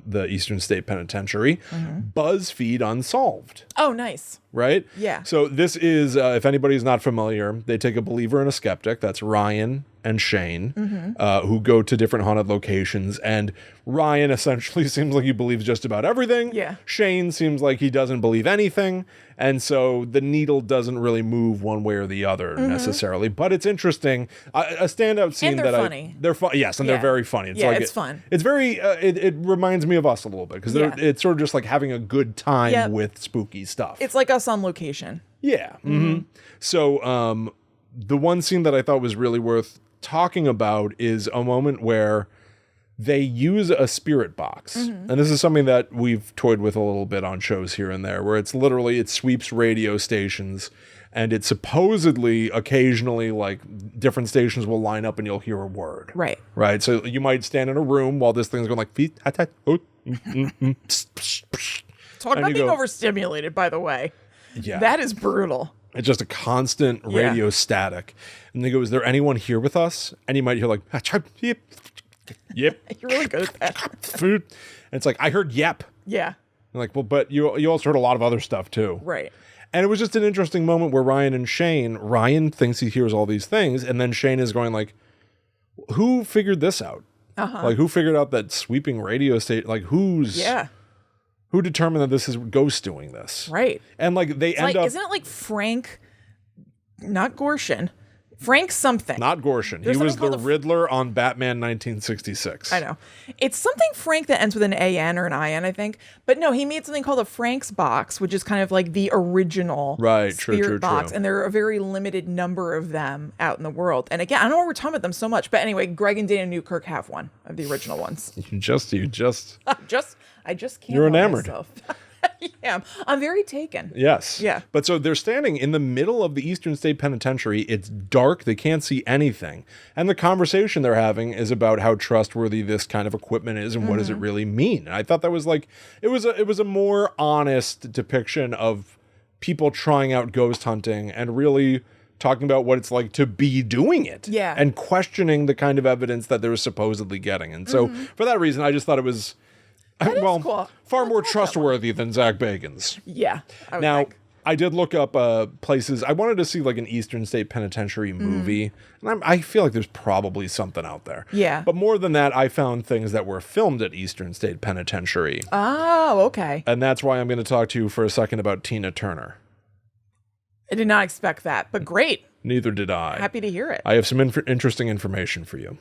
S1: the Eastern State Penitentiary, BuzzFeed Unsolved.
S2: Oh, nice.
S1: right?
S2: Yeah.
S1: So this is, if anybody's not familiar, they take a believer and a skeptic. That's Ryan and Shane, who go to different haunted locations. And Ryan essentially seems like he believes just about everything.
S2: Yeah.
S1: Shane seems like he doesn't believe anything. And so the needle doesn't really move one way or the other necessarily. But it's interesting. A standout scene
S2: And they're
S1: that
S2: funny.
S1: they're fun. Yes, and they're
S2: Yeah.
S1: very funny. It's
S2: Yeah,
S1: like
S2: it's fun.
S1: It's very. It reminds me of us a little bit because
S2: Yeah.
S1: it's sort of just like having a good time
S2: Yep.
S1: with spooky stuff.
S2: It's like us on location.
S1: Yeah. So the one scene that I thought was really worth talking about is a moment where they use a spirit box. And this is something that we've toyed with a little bit on shows here and there, where it's literally, it sweeps radio stations, and it supposedly occasionally, like, different stations will line up and you'll hear a word.
S2: Right.
S1: Right. So you might stand in a room while this thing's going like, feet, oh,
S2: Talk
S1: And
S2: about
S1: you
S2: being
S1: go-
S2: overstimulated, by the way.
S1: yeah.
S2: That is brutal.
S1: It's just a constant radio static. And they go, is there anyone here with us? And you might hear like, yep. Yep.
S2: You're really good at that.
S1: Food. And it's like, I heard yep.
S2: Yeah.
S1: I'm like, well, but you also heard a lot of other stuff too.
S2: Right.
S1: And it was just an interesting moment where Ryan thinks he hears all these things. And then Shane is going like, who figured this out? Like, who figured out that sweeping radio station? Like, who determined that this is ghost doing this?
S2: Right.
S1: And like, they end up.
S2: Isn't it like Frank, not Gorshin, Frank something?
S1: Not Gorshin.
S2: There's
S1: He was
S2: something
S1: the
S2: called
S1: Riddler on Batman 1966.
S2: I know. It's something Frank that ends with an AN or an IN, I think. But no, he made something called a Frank's box, which is kind of like the original spirit box. And there are a very limited number of them out in the world. And again, I don't know why we're talking about them so much. But anyway, Greg and Dana Newkirk have one of the original ones.
S1: You just.
S2: I just can't.
S1: You're
S2: help
S1: enamored.
S2: myself. Yeah, I'm very taken.
S1: Yes.
S2: Yeah.
S1: But so they're standing in the middle of the Eastern State Penitentiary. It's dark. They can't see anything. And the conversation they're having is about how trustworthy this kind of equipment is and what does it really mean. And I thought that was like, it was a more honest depiction of people trying out ghost hunting and really talking about what it's like to be doing it.
S2: Yeah.
S1: And questioning the kind of evidence that they're supposedly getting. And so for that reason, I just thought it was,
S2: cool.
S1: far more trustworthy than Zach Bagans.
S2: Yeah. I would
S1: Now,
S2: think.
S1: I did look up places. I wanted to see like an Eastern State Penitentiary movie. And I feel like there's probably something out there.
S2: Yeah.
S1: But more than that, I found things that were filmed at Eastern State Penitentiary.
S2: Oh, okay.
S1: And that's why I'm going to talk to you for a second about Tina Turner.
S2: I did not expect that, but great.
S1: Neither did I.
S2: Happy to hear it.
S1: I have some interesting information for you.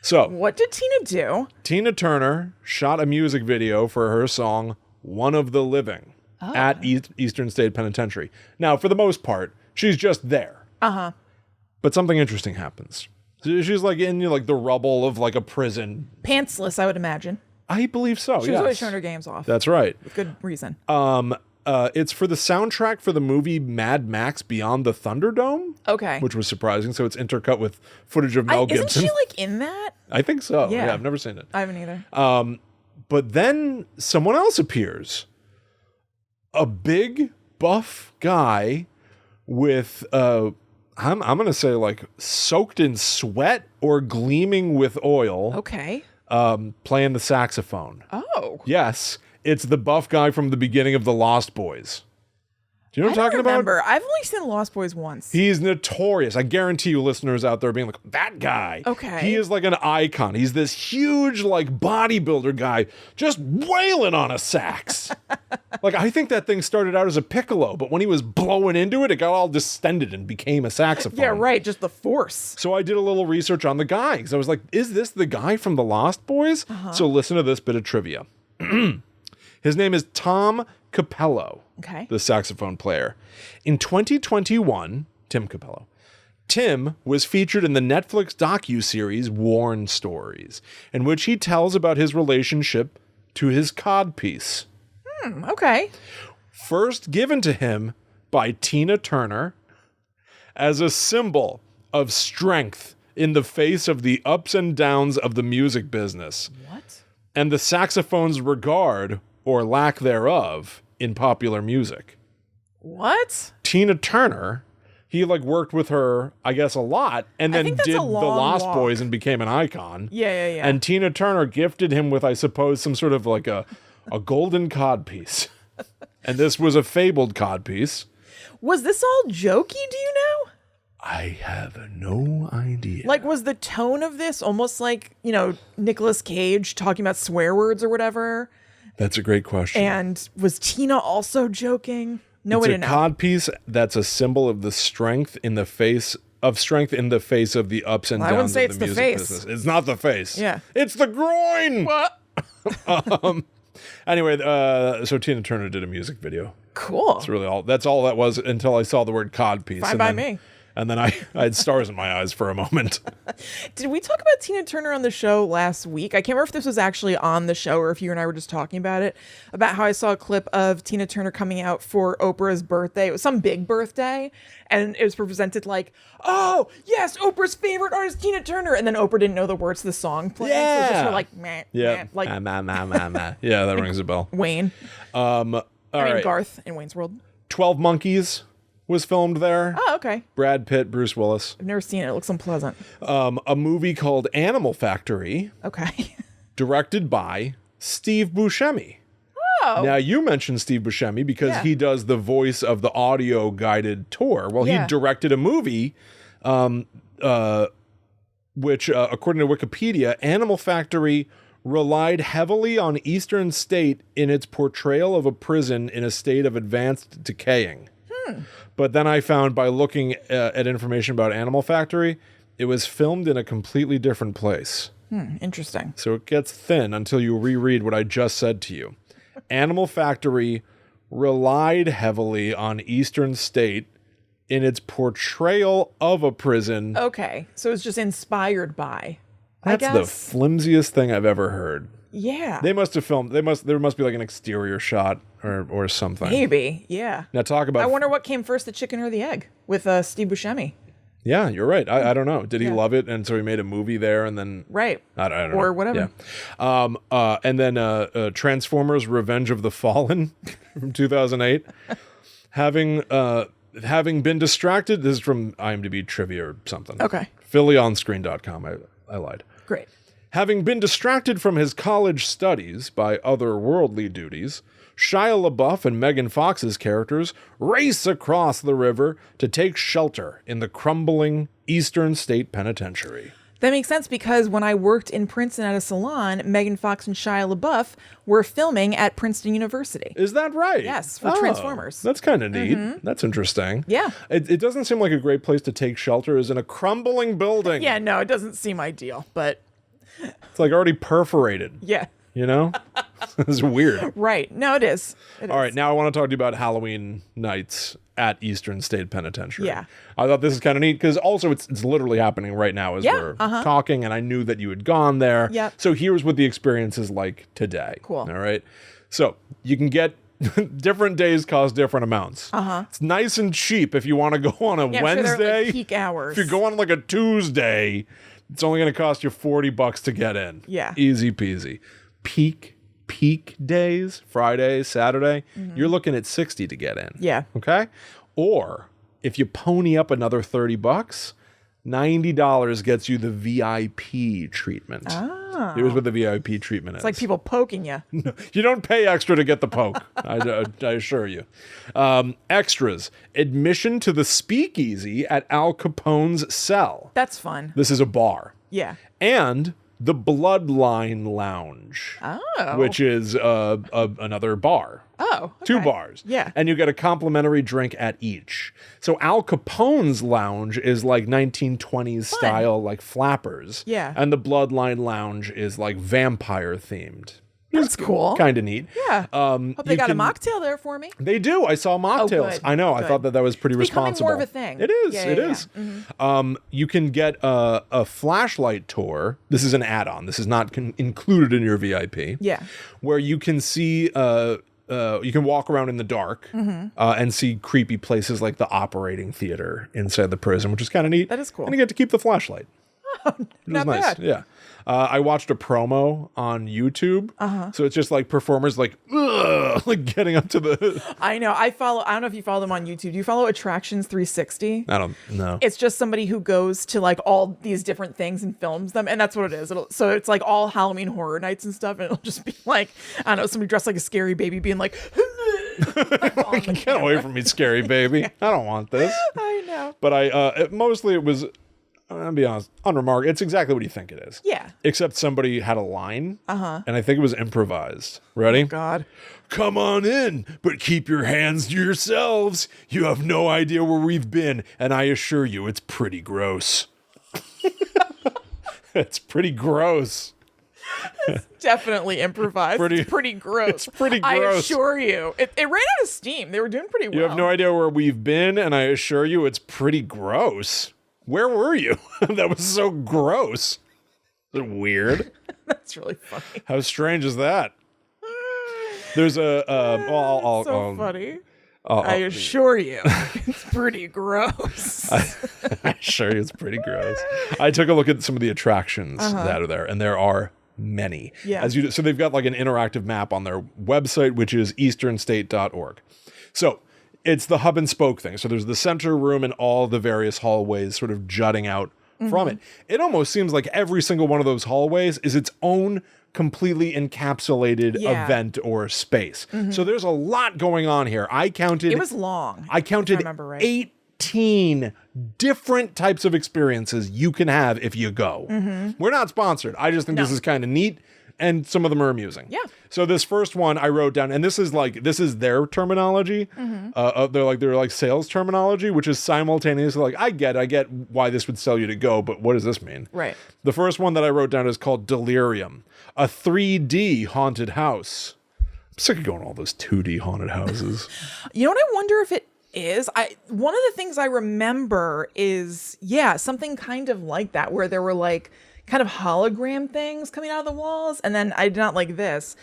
S1: So,
S2: What did Tina do?
S1: Tina Turner shot a music video for her song One of the Living at Eastern State Penitentiary. Now, for the most part, she's just there. But something interesting happens. She's like in like the rubble of like a prison.
S2: Pantsless, I would imagine.
S1: I believe so.
S2: She was always showing her games off.
S1: That's right.
S2: With good reason.
S1: It's for the soundtrack for the movie Mad Max Beyond the Thunderdome.
S2: Okay.
S1: Which was surprising. So it's intercut with footage of Mel Gibson.
S2: Isn't she like in that?
S1: I think so.
S2: Yeah.
S1: Yeah, I've never seen it.
S2: I haven't either.
S1: But then someone else appears. A big buff guy with I'm gonna say like soaked in sweat or gleaming with oil.
S2: Okay.
S1: Playing the saxophone.
S2: Oh.
S1: Yes, it's the buff guy from the beginning of The Lost Boys. Do you know what I'm talking
S2: I don't remember.
S1: about?
S2: I've only seen Lost Boys once.
S1: He's notorious. I guarantee you listeners out there being like, that guy.
S2: Okay.
S1: He is like an icon. He's this huge like bodybuilder guy just wailing on a sax. Like, I think that thing started out as a piccolo, but when he was blowing into it, it got all distended and became a saxophone.
S2: Yeah, right. Just the force.
S1: So I did a little research on the guy because I was like, is this the guy from The Lost Boys? So listen to this bit of trivia. His name is Tom Capello,
S2: Okay.
S1: the saxophone player. In 2021, Tim Capello. Tim was featured in the Netflix docuseries Worn Stories, in which he tells about his relationship to his codpiece.
S2: Okay.
S1: First given to him by Tina Turner as a symbol of strength in the face of the ups and downs of the music business.
S2: What?
S1: And the saxophone's regard, or lack thereof, in popular music.
S2: What?
S1: Tina Turner, he like worked with her, I guess, a lot, and then
S2: think that's
S1: did
S2: a
S1: The
S2: long
S1: Lost
S2: walk.
S1: Boys and became an icon.
S2: Yeah.
S1: And Tina Turner gifted him with, I suppose, some sort of like a golden codpiece. And this was a fabled codpiece.
S2: Was this all jokey, do you know?
S1: I have no idea.
S2: Like, was the tone of this almost like, Nicolas Cage talking about swear words or whatever?
S1: That's a great question.
S2: And was Tina also joking? No way to know.
S1: It's a codpiece that's a symbol of the strength in the face of the ups and downs
S2: I wouldn't say
S1: of
S2: it's
S1: the
S2: the
S1: music
S2: face.
S1: business. It's not the face.
S2: Yeah.
S1: It's the groin.
S2: What?
S1: Anyway, so Tina Turner did a music video.
S2: Cool.
S1: That's all that was until I saw the word codpiece.
S2: Fine by me.
S1: And then I had stars in my eyes for a moment.
S2: Did we talk about Tina Turner on the show last week? I can't remember if this was actually on the show or if you and I were just talking about it, about how I saw a clip of Tina Turner coming out for Oprah's birthday. It was some big birthday, and it was presented like, oh, yes, Oprah's favorite artist, Tina Turner. And then Oprah didn't know the words to the song playing.
S1: Yeah.
S2: So it was just her like, meh,
S1: Yeah.
S2: meh, like
S1: Yeah, that rings a bell.
S2: Wayne.
S1: All right.
S2: Garth in Wayne's World.
S1: 12 Monkeys was filmed there.
S2: Oh, okay.
S1: Brad Pitt, Bruce Willis.
S2: I've never seen it. It looks unpleasant.
S1: A movie called Animal Factory,
S2: Okay.
S1: directed by Steve Buscemi.
S2: Oh.
S1: Now, you mentioned Steve Buscemi because he does the voice of the audio guided tour. Well, he directed a movie, which, according to Wikipedia, Animal Factory relied heavily on Eastern State in its portrayal of a prison in a state of advanced decaying. But then I found by looking at information about Animal Factory, it was filmed in a completely different place.
S2: Interesting.
S1: So it gets thin until you reread what I just said to you. Animal Factory relied heavily on Eastern State in its portrayal of a prison.
S2: Okay. So it's just inspired by.
S1: That's the flimsiest thing I've ever heard.
S2: Yeah.
S1: They must have filmed. There must be like an exterior shot or something.
S2: Maybe. Yeah.
S1: Now talk about.
S2: I wonder what came first, the chicken or the egg, with Steve Buscemi.
S1: Yeah, you're right. I don't know. Did he love it, and so he made a movie there, and then
S2: right?
S1: I don't know.
S2: Or whatever.
S1: Yeah. And then Transformers: Revenge of the Fallen from 2008. Having been distracted. This is from IMDb trivia or something.
S2: Okay.
S1: PhillyOnScreen.com. I lied.
S2: Great.
S1: Having been distracted from his college studies by otherworldly duties, Shia LaBeouf and Megan Fox's characters race across the river to take shelter in the crumbling Eastern State Penitentiary.
S2: That makes sense because when I worked in Princeton at a salon, Megan Fox and Shia LaBeouf were filming at Princeton University.
S1: Is that right?
S2: Yes, for Transformers.
S1: That's kind of neat. That's interesting.
S2: Yeah.
S1: It doesn't seem like a great place to take shelter is in a crumbling building.
S2: Yeah, no, it doesn't seem ideal, but...
S1: It's like already perforated.
S2: Yeah.
S1: You know? It's weird.
S2: Right. No, it is.
S1: All right, now I want to talk to you about Halloween nights at Eastern State Penitentiary.
S2: Yeah.
S1: I thought this is kind of neat because also it's literally happening right now as we're talking, and I knew that you had gone there.
S2: Yep.
S1: So here's what the experience is like today.
S2: Cool.
S1: All right. So you can get different days cost different amounts. It's nice and cheap if you want to go on a
S2: Yeah,
S1: Wednesday.
S2: I'm sure they're like peak hours.
S1: If you go on like a Tuesday, it's only going to cost you $40 to get in.
S2: Yeah.
S1: Easy peasy. Peak days, Friday, Saturday, you're looking at $60 to get in.
S2: Yeah.
S1: Okay? Or if you pony up another $30, $90 gets you the VIP treatment.
S2: Oh.
S1: Here's what the VIP treatment is.
S2: It's like people poking you.
S1: You don't pay extra to get the poke. I assure you. Extras. Admission to the speakeasy at Al Capone's cell.
S2: That's fun.
S1: This is a bar.
S2: Yeah.
S1: And the Bloodline Lounge, which is another bar.
S2: Oh, okay.
S1: 2 bars.
S2: Yeah.
S1: And you get a complimentary drink at each. So Al Capone's lounge is like 1920s style, like flappers.
S2: Yeah.
S1: And the Bloodline Lounge is like vampire themed.
S2: That's cool.
S1: Kind of neat.
S2: Yeah. Hope they got a mocktail there for me.
S1: They do. I saw mocktails.
S2: good.
S1: I know.
S2: Good.
S1: I thought that was pretty
S2: It's becoming
S1: responsible.
S2: more of a thing.
S1: It is.
S2: Yeah,
S1: It
S2: yeah,
S1: is.
S2: yeah.
S1: You can get a flashlight tour. This is an add-on. This is not included in your VIP.
S2: Yeah.
S1: Where you can see, you can walk around in the dark and see creepy places like the operating theater inside the prison, which is kind of neat.
S2: That is cool.
S1: And you get to keep the flashlight.
S2: Not
S1: nice.
S2: bad.
S1: Yeah. I watched a promo on YouTube. So it's just like performers like getting up to the...
S2: I know. I don't know if you follow them on YouTube. Do you follow Attractions 360?
S1: I don't know.
S2: It's just somebody who goes to like all these different things and films them. And that's what it is. So it's like all Halloween horror nights and stuff. And it'll just be like, I don't know, somebody dressed like a scary baby being like...
S1: Get away from me, scary baby. I don't want this.
S2: I know.
S1: But mostly it was, I'll be honest, unremarkable. It's exactly what you think it is.
S2: Yeah.
S1: Except somebody had a line, and I think it was improvised. Ready?
S2: God.
S1: Come on in, but keep your hands to yourselves. You have no idea where we've been, and I assure you it's pretty gross. It's pretty gross.
S2: Definitely improvised. It's pretty gross.
S1: It's pretty
S2: I
S1: gross.
S2: assure you. It ran out of steam. They were doing pretty well.
S1: You have no idea where we've been, and I assure you it's pretty gross. Where were you? That was so gross. Is it weird?
S2: That's really funny.
S1: How strange is that? There's a
S2: so funny. I assure you, it's pretty gross.
S1: I assure you it's pretty gross. I took a look at some of the attractions that are there, and there are many.
S2: Yeah.
S1: So they've got like an interactive map on their website, which is easternstate.org. So it's the hub and spoke thing. So there's the center room and all the various hallways sort of jutting out from it. It almost seems like every single one of those hallways is its own completely encapsulated event or space. So there's a lot going on here. It
S2: was long.
S1: I counted
S2: if I remember right.
S1: 18 different types of experiences you can have if you go. We're not sponsored. I just think this is kind of neat, and some of them are amusing.
S2: Yeah.
S1: So this first one I wrote down, and this is their terminology. They're like sales terminology, which is simultaneously like, I get why this would sell you to go, but what does this mean?
S2: Right.
S1: The first one that I wrote down is called Delirium, a 3D haunted house. I'm sick of going to all those 2D haunted houses.
S2: You know what I wonder if it is? One of the things I remember is, something kind of like that, where there were like kind of hologram things coming out of the walls. And then I did not like this.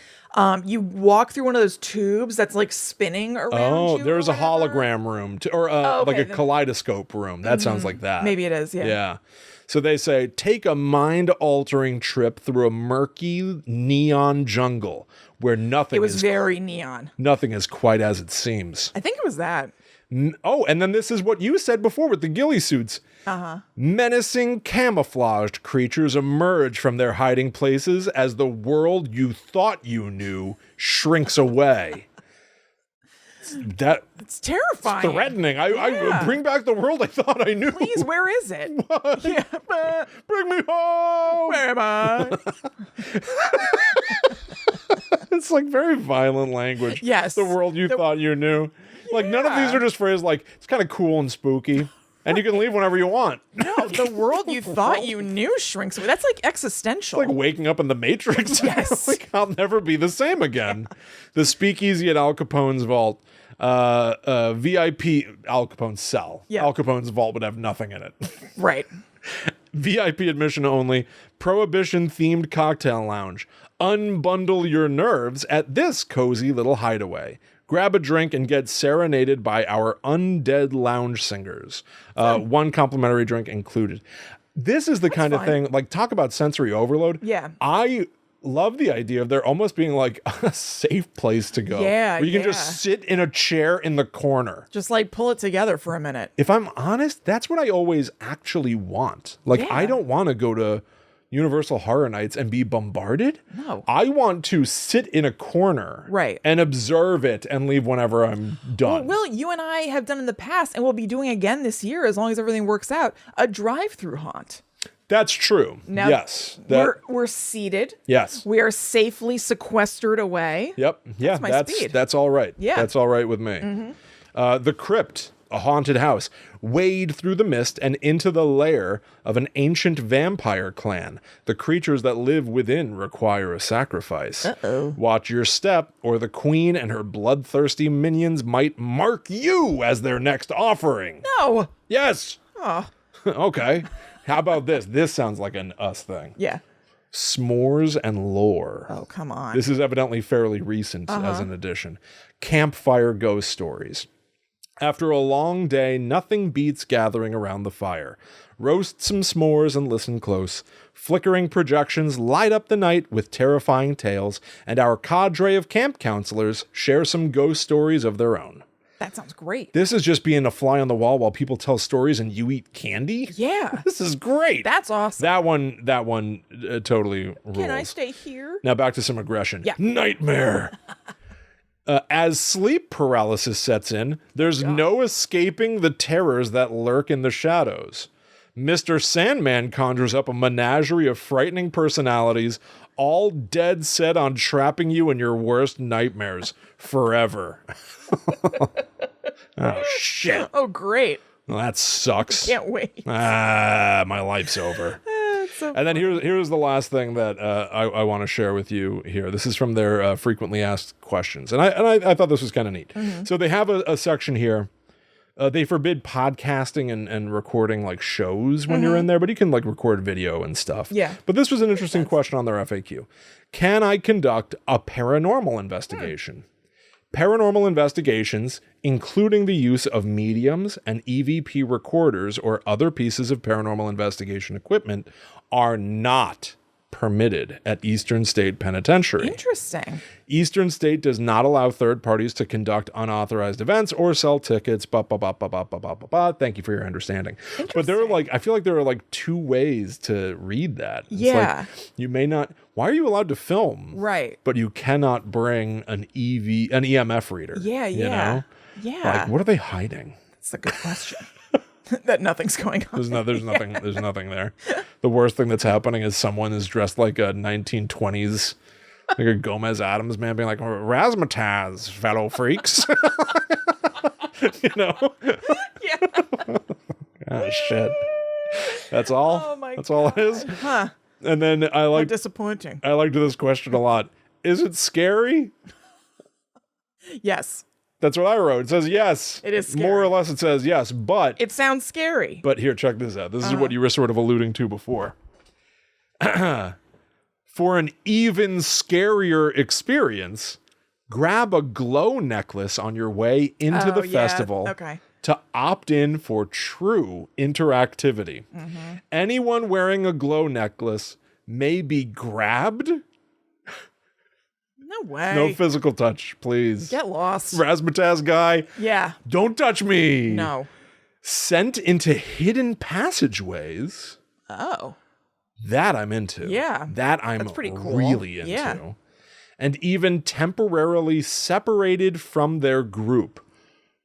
S2: You walk through one of those tubes that's like spinning around you.
S1: Oh, there's a hologram room like a
S2: then
S1: kaleidoscope room. That sounds like that.
S2: Maybe it is. Yeah.
S1: Yeah. So they say, take a mind-altering trip through a murky neon jungle where nothing
S2: It was very neon.
S1: Nothing is quite as it seems.
S2: I think it was that.
S1: Oh, and then this is what you said before with the ghillie suits. Menacing camouflaged creatures emerge from their hiding places as the world you thought you knew shrinks away.
S2: It's terrifying.
S1: Threatening. I bring back the world I thought I knew.
S2: Please, where is it?
S1: Yeah, bring me home.
S2: Where am I?
S1: It's like very violent language.
S2: Yes.
S1: The world you thought you knew. Like none of these are just phrases like, it's kind of cool and spooky. And you can leave whenever you want.
S2: No, the world you thought you knew shrinks away. That's like existential.
S1: Like waking up in the Matrix.
S2: Yes.
S1: Like, I'll never be the same again. The speakeasy at Al Capone's vault. VIP Al Capone's cell.
S2: Yeah.
S1: Al Capone's vault would have nothing in it.
S2: Right.
S1: VIP admission only. Prohibition-themed cocktail lounge. Unbundle your nerves at this cozy little hideaway. Grab a drink and get serenaded by our undead lounge singers. One complimentary drink included. This is the kind of thing, like, talk about sensory overload.
S2: Yeah.
S1: I love the idea of there almost being like a safe place to go.
S2: Yeah,
S1: where you can just sit in a chair in the corner.
S2: Just like pull it together for a minute.
S1: If I'm honest, that's what I always actually want. Like, I don't want to go to Universal Horror Nights and be bombarded.
S2: No.
S1: I want to sit in a corner and observe it and leave whenever I'm done.
S2: Well, Will, you and I have done in the past, and we'll be doing again this year as long as everything works out, a drive-through haunt.
S1: That's true.
S2: Now,
S1: yes.
S2: We're seated.
S1: Yes.
S2: We are safely sequestered away.
S1: Yep. Yeah, that's all right.
S2: Yeah.
S1: That's all right with me. The Crypt, a haunted house. Wade through the mist and into the lair of an ancient vampire clan. The creatures that live within require a sacrifice.
S2: Uh-oh.
S1: Watch your step, or the queen and her bloodthirsty minions might mark you as their next offering.
S2: No.
S1: Yes.
S2: Oh.
S1: Okay. How about this? This sounds like an us thing.
S2: Yeah.
S1: S'mores and lore.
S2: Oh, come on.
S1: This is evidently fairly recent as an addition. Campfire ghost stories. After a long day, nothing beats gathering around the fire. Roast some s'mores and listen close. Flickering projections light up the night with terrifying tales, and our cadre of camp counselors share some ghost stories of their own.
S2: That sounds great.
S1: This is just being a fly on the wall while people tell stories and you eat candy?
S2: Yeah.
S1: This is great.
S2: That's awesome.
S1: That one totally rules.
S2: Can I stay here?
S1: Now back to some aggression.
S2: Yeah.
S1: Nightmare. As sleep paralysis sets in, there's no escaping the terrors that lurk in the shadows. Mr. Sandman conjures up a menagerie of frightening personalities, all dead set on trapping you in your worst nightmares forever. Oh, shit.
S2: Oh, great.
S1: Well, that sucks.
S2: Can't wait.
S1: My life's over.
S2: So
S1: And then here's the last thing that I want to share with you here. This is from their frequently asked questions. And I thought this was kind of neat.
S2: Mm-hmm.
S1: So they have a section here. They forbid podcasting and recording like shows when you're in there, but you can like record video and stuff.
S2: Yeah.
S1: But this was an interesting question on their FAQ. Can I conduct a paranormal investigation? Paranormal investigations, including the use of mediums and EVP recorders or other pieces of paranormal investigation equipment, are not permitted at Eastern State Penitentiary.
S2: Interesting.
S1: Eastern State does not allow third parties to conduct unauthorized events or sell tickets. Thank you for your understanding. But there are like, I feel like there are like two ways to read that. It's
S2: Yeah.
S1: like, you may not. Why are you allowed to film?
S2: Right.
S1: But you cannot bring an EMF reader.
S2: Yeah,
S1: You
S2: yeah.
S1: know?
S2: Yeah.
S1: Like, what are they hiding?
S2: That's a good question. That nothing's going on.
S1: There's nothing. There's nothing there. The worst thing that's happening is someone is dressed like a 1920s, like a Gomez Adams man, being like, "Razzmatazz, fellow freaks." You know?
S2: Yeah.
S1: Oh shit. That's all.
S2: Oh my
S1: That's all it is.
S2: Huh.
S1: And then I
S2: How
S1: like
S2: disappointing.
S1: this question a lot. Is it scary?
S2: Yes.
S1: That's what I wrote. It says yes.
S2: It is scary.
S1: More or less it says yes, but
S2: It sounds scary.
S1: But here, check this out. This is what you were sort of alluding to before. For an even scarier experience, grab a glow necklace on your way into the festival
S2: Okay.
S1: to opt in for true interactivity. Anyone wearing a glow necklace may be grabbed.
S2: No way.
S1: No physical touch, please.
S2: Get lost.
S1: Razzmatazz guy,
S2: Yeah.
S1: don't touch me.
S2: No.
S1: Sent into hidden passageways.
S2: Oh.
S1: That I'm into.
S2: Yeah.
S1: That I'm
S2: That's pretty cool.
S1: really into.
S2: Yeah.
S1: And even temporarily separated from their group.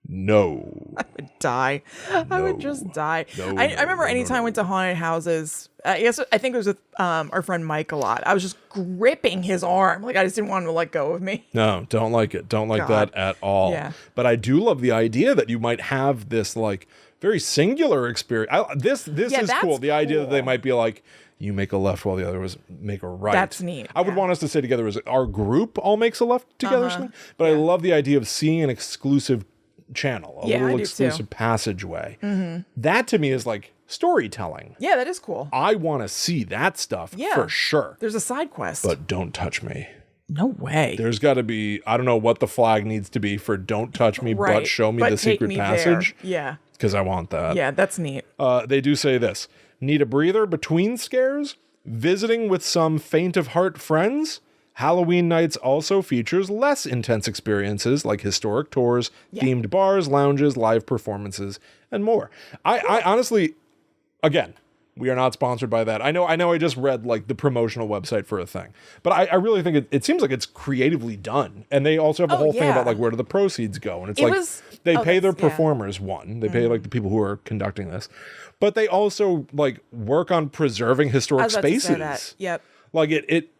S1: No.
S2: Die. I would just die.
S1: No,
S2: I remember anytime I went to haunted houses, I think it was with our friend Mike a lot. I was just gripping his arm. Like I just didn't want him to let go of me.
S1: No, don't like it. Don't like
S2: God.
S1: that at all.
S2: Yeah.
S1: But I do love the idea that you might have this like very singular experience. This is
S2: that's
S1: cool. The idea that they
S2: cool.
S1: might be like, you make a left while the other was make a right.
S2: That's neat,
S1: I would
S2: yeah.
S1: want us to say together as our group all makes a left together. Or something. But I love the idea of seeing an exclusive channel, a
S2: Yeah, I
S1: little
S2: do
S1: exclusive
S2: too.
S1: passageway. That to me is like storytelling.
S2: Yeah, that is cool.
S1: I want to see that stuff
S2: Yeah.
S1: for sure.
S2: There's a side quest.
S1: But don't touch me.
S2: no way.
S1: There's got to be, I don't know what the flag needs to be for don't touch me,
S2: Right.
S1: but show me
S2: But
S1: the
S2: take
S1: secret
S2: me there.
S1: passage.
S2: Yeah.
S1: Because I want that.
S2: Yeah, that's neat.
S1: They do say this. Need a breather between scares? Visiting with some faint of heart friends? Halloween nights also features less intense experiences like historic tours, themed bars, lounges, live performances, and more. I honestly, again, we are not sponsored by that. I know I just read like the promotional website for a thing, but I really think it seems like it's creatively done. And they also have a whole thing about like where do the proceeds go? And it's they pay their performers they pay like the people who are conducting this, but they also like work on preserving historic spaces.
S2: Yep.
S1: Like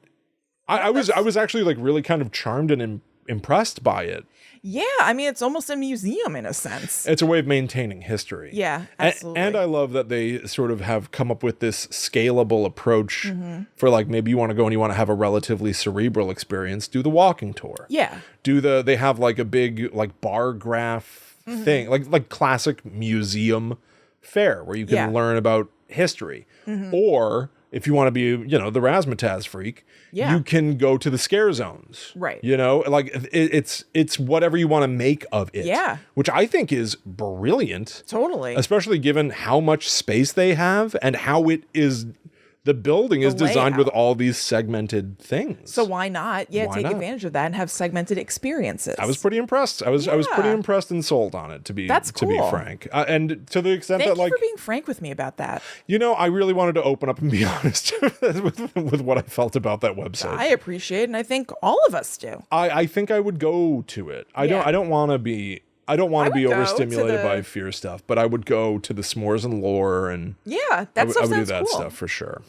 S1: I was actually like really kind of charmed and impressed by it.
S2: Yeah, I mean, it's almost a museum in a sense.
S1: It's a way of maintaining history.
S2: Yeah, absolutely.
S1: And I love that they sort of have come up with this scalable approach for like maybe you want to go and you want to have a relatively cerebral experience, do the walking tour.
S2: Yeah.
S1: They have like a big like bar graph thing, like classic museum fair where you can learn about history. Or if you want to be, the razzmatazz freak, you can go to the scare zones.
S2: Right.
S1: Like it's whatever you want to make of it.
S2: Yeah.
S1: Which I think is brilliant.
S2: Totally.
S1: Especially given how much space they have and how it is the building is designed with
S2: layout.
S1: all these segmented things.
S2: So why not? Yeah,
S1: Why
S2: take
S1: not?
S2: advantage of that and have segmented experiences.
S1: I was pretty impressed. I was pretty
S2: Yeah.
S1: impressed and sold on it, to be
S2: That's
S1: to be
S2: cool.
S1: frank. And to the extent
S2: Thank
S1: that,
S2: you
S1: like,
S2: for being frank with me about that.
S1: I really wanted to open up and be honest with what I felt about that website.
S2: I appreciate it, and I think all of us do.
S1: I think I would go to it. I
S2: Yeah.
S1: don't want to be
S2: would go to
S1: overstimulated
S2: the-
S1: by fear stuff, but I would go to the s'mores and lore, and
S2: Yeah, that
S1: I
S2: stuff
S1: would do
S2: sounds
S1: that
S2: cool.
S1: stuff for sure.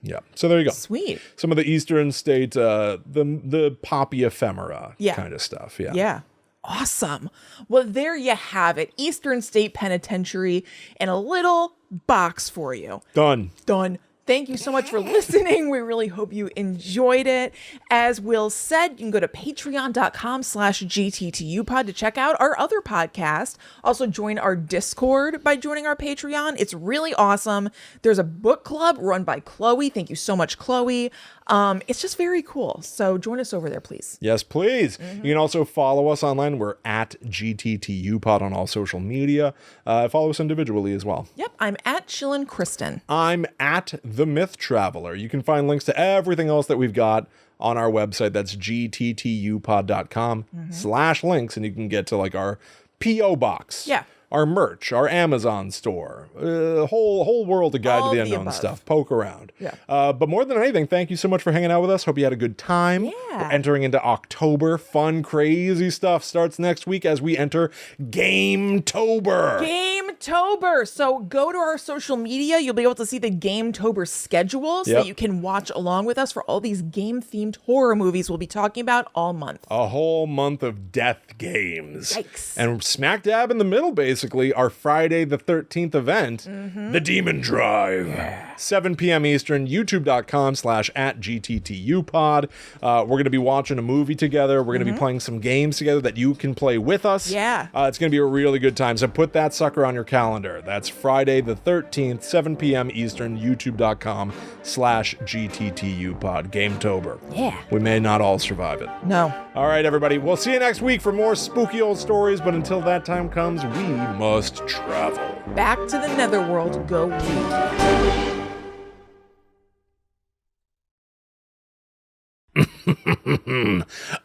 S1: Yeah. So there you go.
S2: Sweet.
S1: Some of the Eastern State, the poppy ephemera
S2: Yeah.
S1: kind of stuff. Yeah.
S2: Yeah. Awesome. Well, there you have it. Eastern State Penitentiary and a little box for you.
S1: Done.
S2: Done. Thank you so much for listening. We really hope you enjoyed it. As Will said, you can go to patreon.com/GTTUpod to check out our other podcast. Also join our Discord by joining our Patreon. It's really awesome. There's a book club run by Chloe. Thank you so much, Chloe. It's just very cool. So join us over there, please.
S1: Yes, please. You can also follow us online. We're at GTTUpod on all social media. Follow us individually as well.
S2: Yep, I'm at Chillin' Kristen.
S1: I'm at The Myth Traveler. You can find links to everything else that we've got on our website. That's gttupod.com/links, and you can get to like our P.O. box.
S2: Yeah.
S1: Our merch, our Amazon store, whole world of Guide
S2: All
S1: to the
S2: the
S1: Unknown
S2: above.
S1: stuff. Poke around.
S2: Yeah.
S1: But more than anything, thank you so much for hanging out with us. Hope you had a good time.
S2: Yeah.
S1: We're entering into October. Fun, crazy stuff starts next week as we enter Game-tober.
S2: Game-tober. So go to our social media. You'll be able to see the Game-tober schedule so
S1: Yep.
S2: that you can watch along with us for all these game-themed horror movies we'll be talking about all month.
S1: A whole month of death games.
S2: Yikes.
S1: And smack dab in the middle, basically, our Friday the 13th event, The Demon Drive. 7 p.m. Eastern, youtube.com/@GTTUpod. We're going to be watching a movie together. We're going to be playing some games together that you can play with us.
S2: Yeah.
S1: It's going to be a really good time. So put that sucker on your calendar. That's Friday the 13th, 7 p.m. Eastern, youtube.com/GTTUpod. Game-tober.
S2: Yeah.
S1: We may not all survive it.
S2: No.
S1: All right, everybody. We'll see you next week for more spooky old stories. But until that time comes, we must travel.
S2: Back to the netherworld. Go we.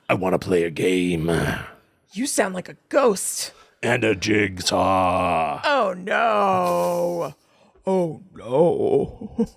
S1: I want to play a game.
S2: You sound like a ghost.
S1: And a jigsaw.
S2: Oh no. Oh no.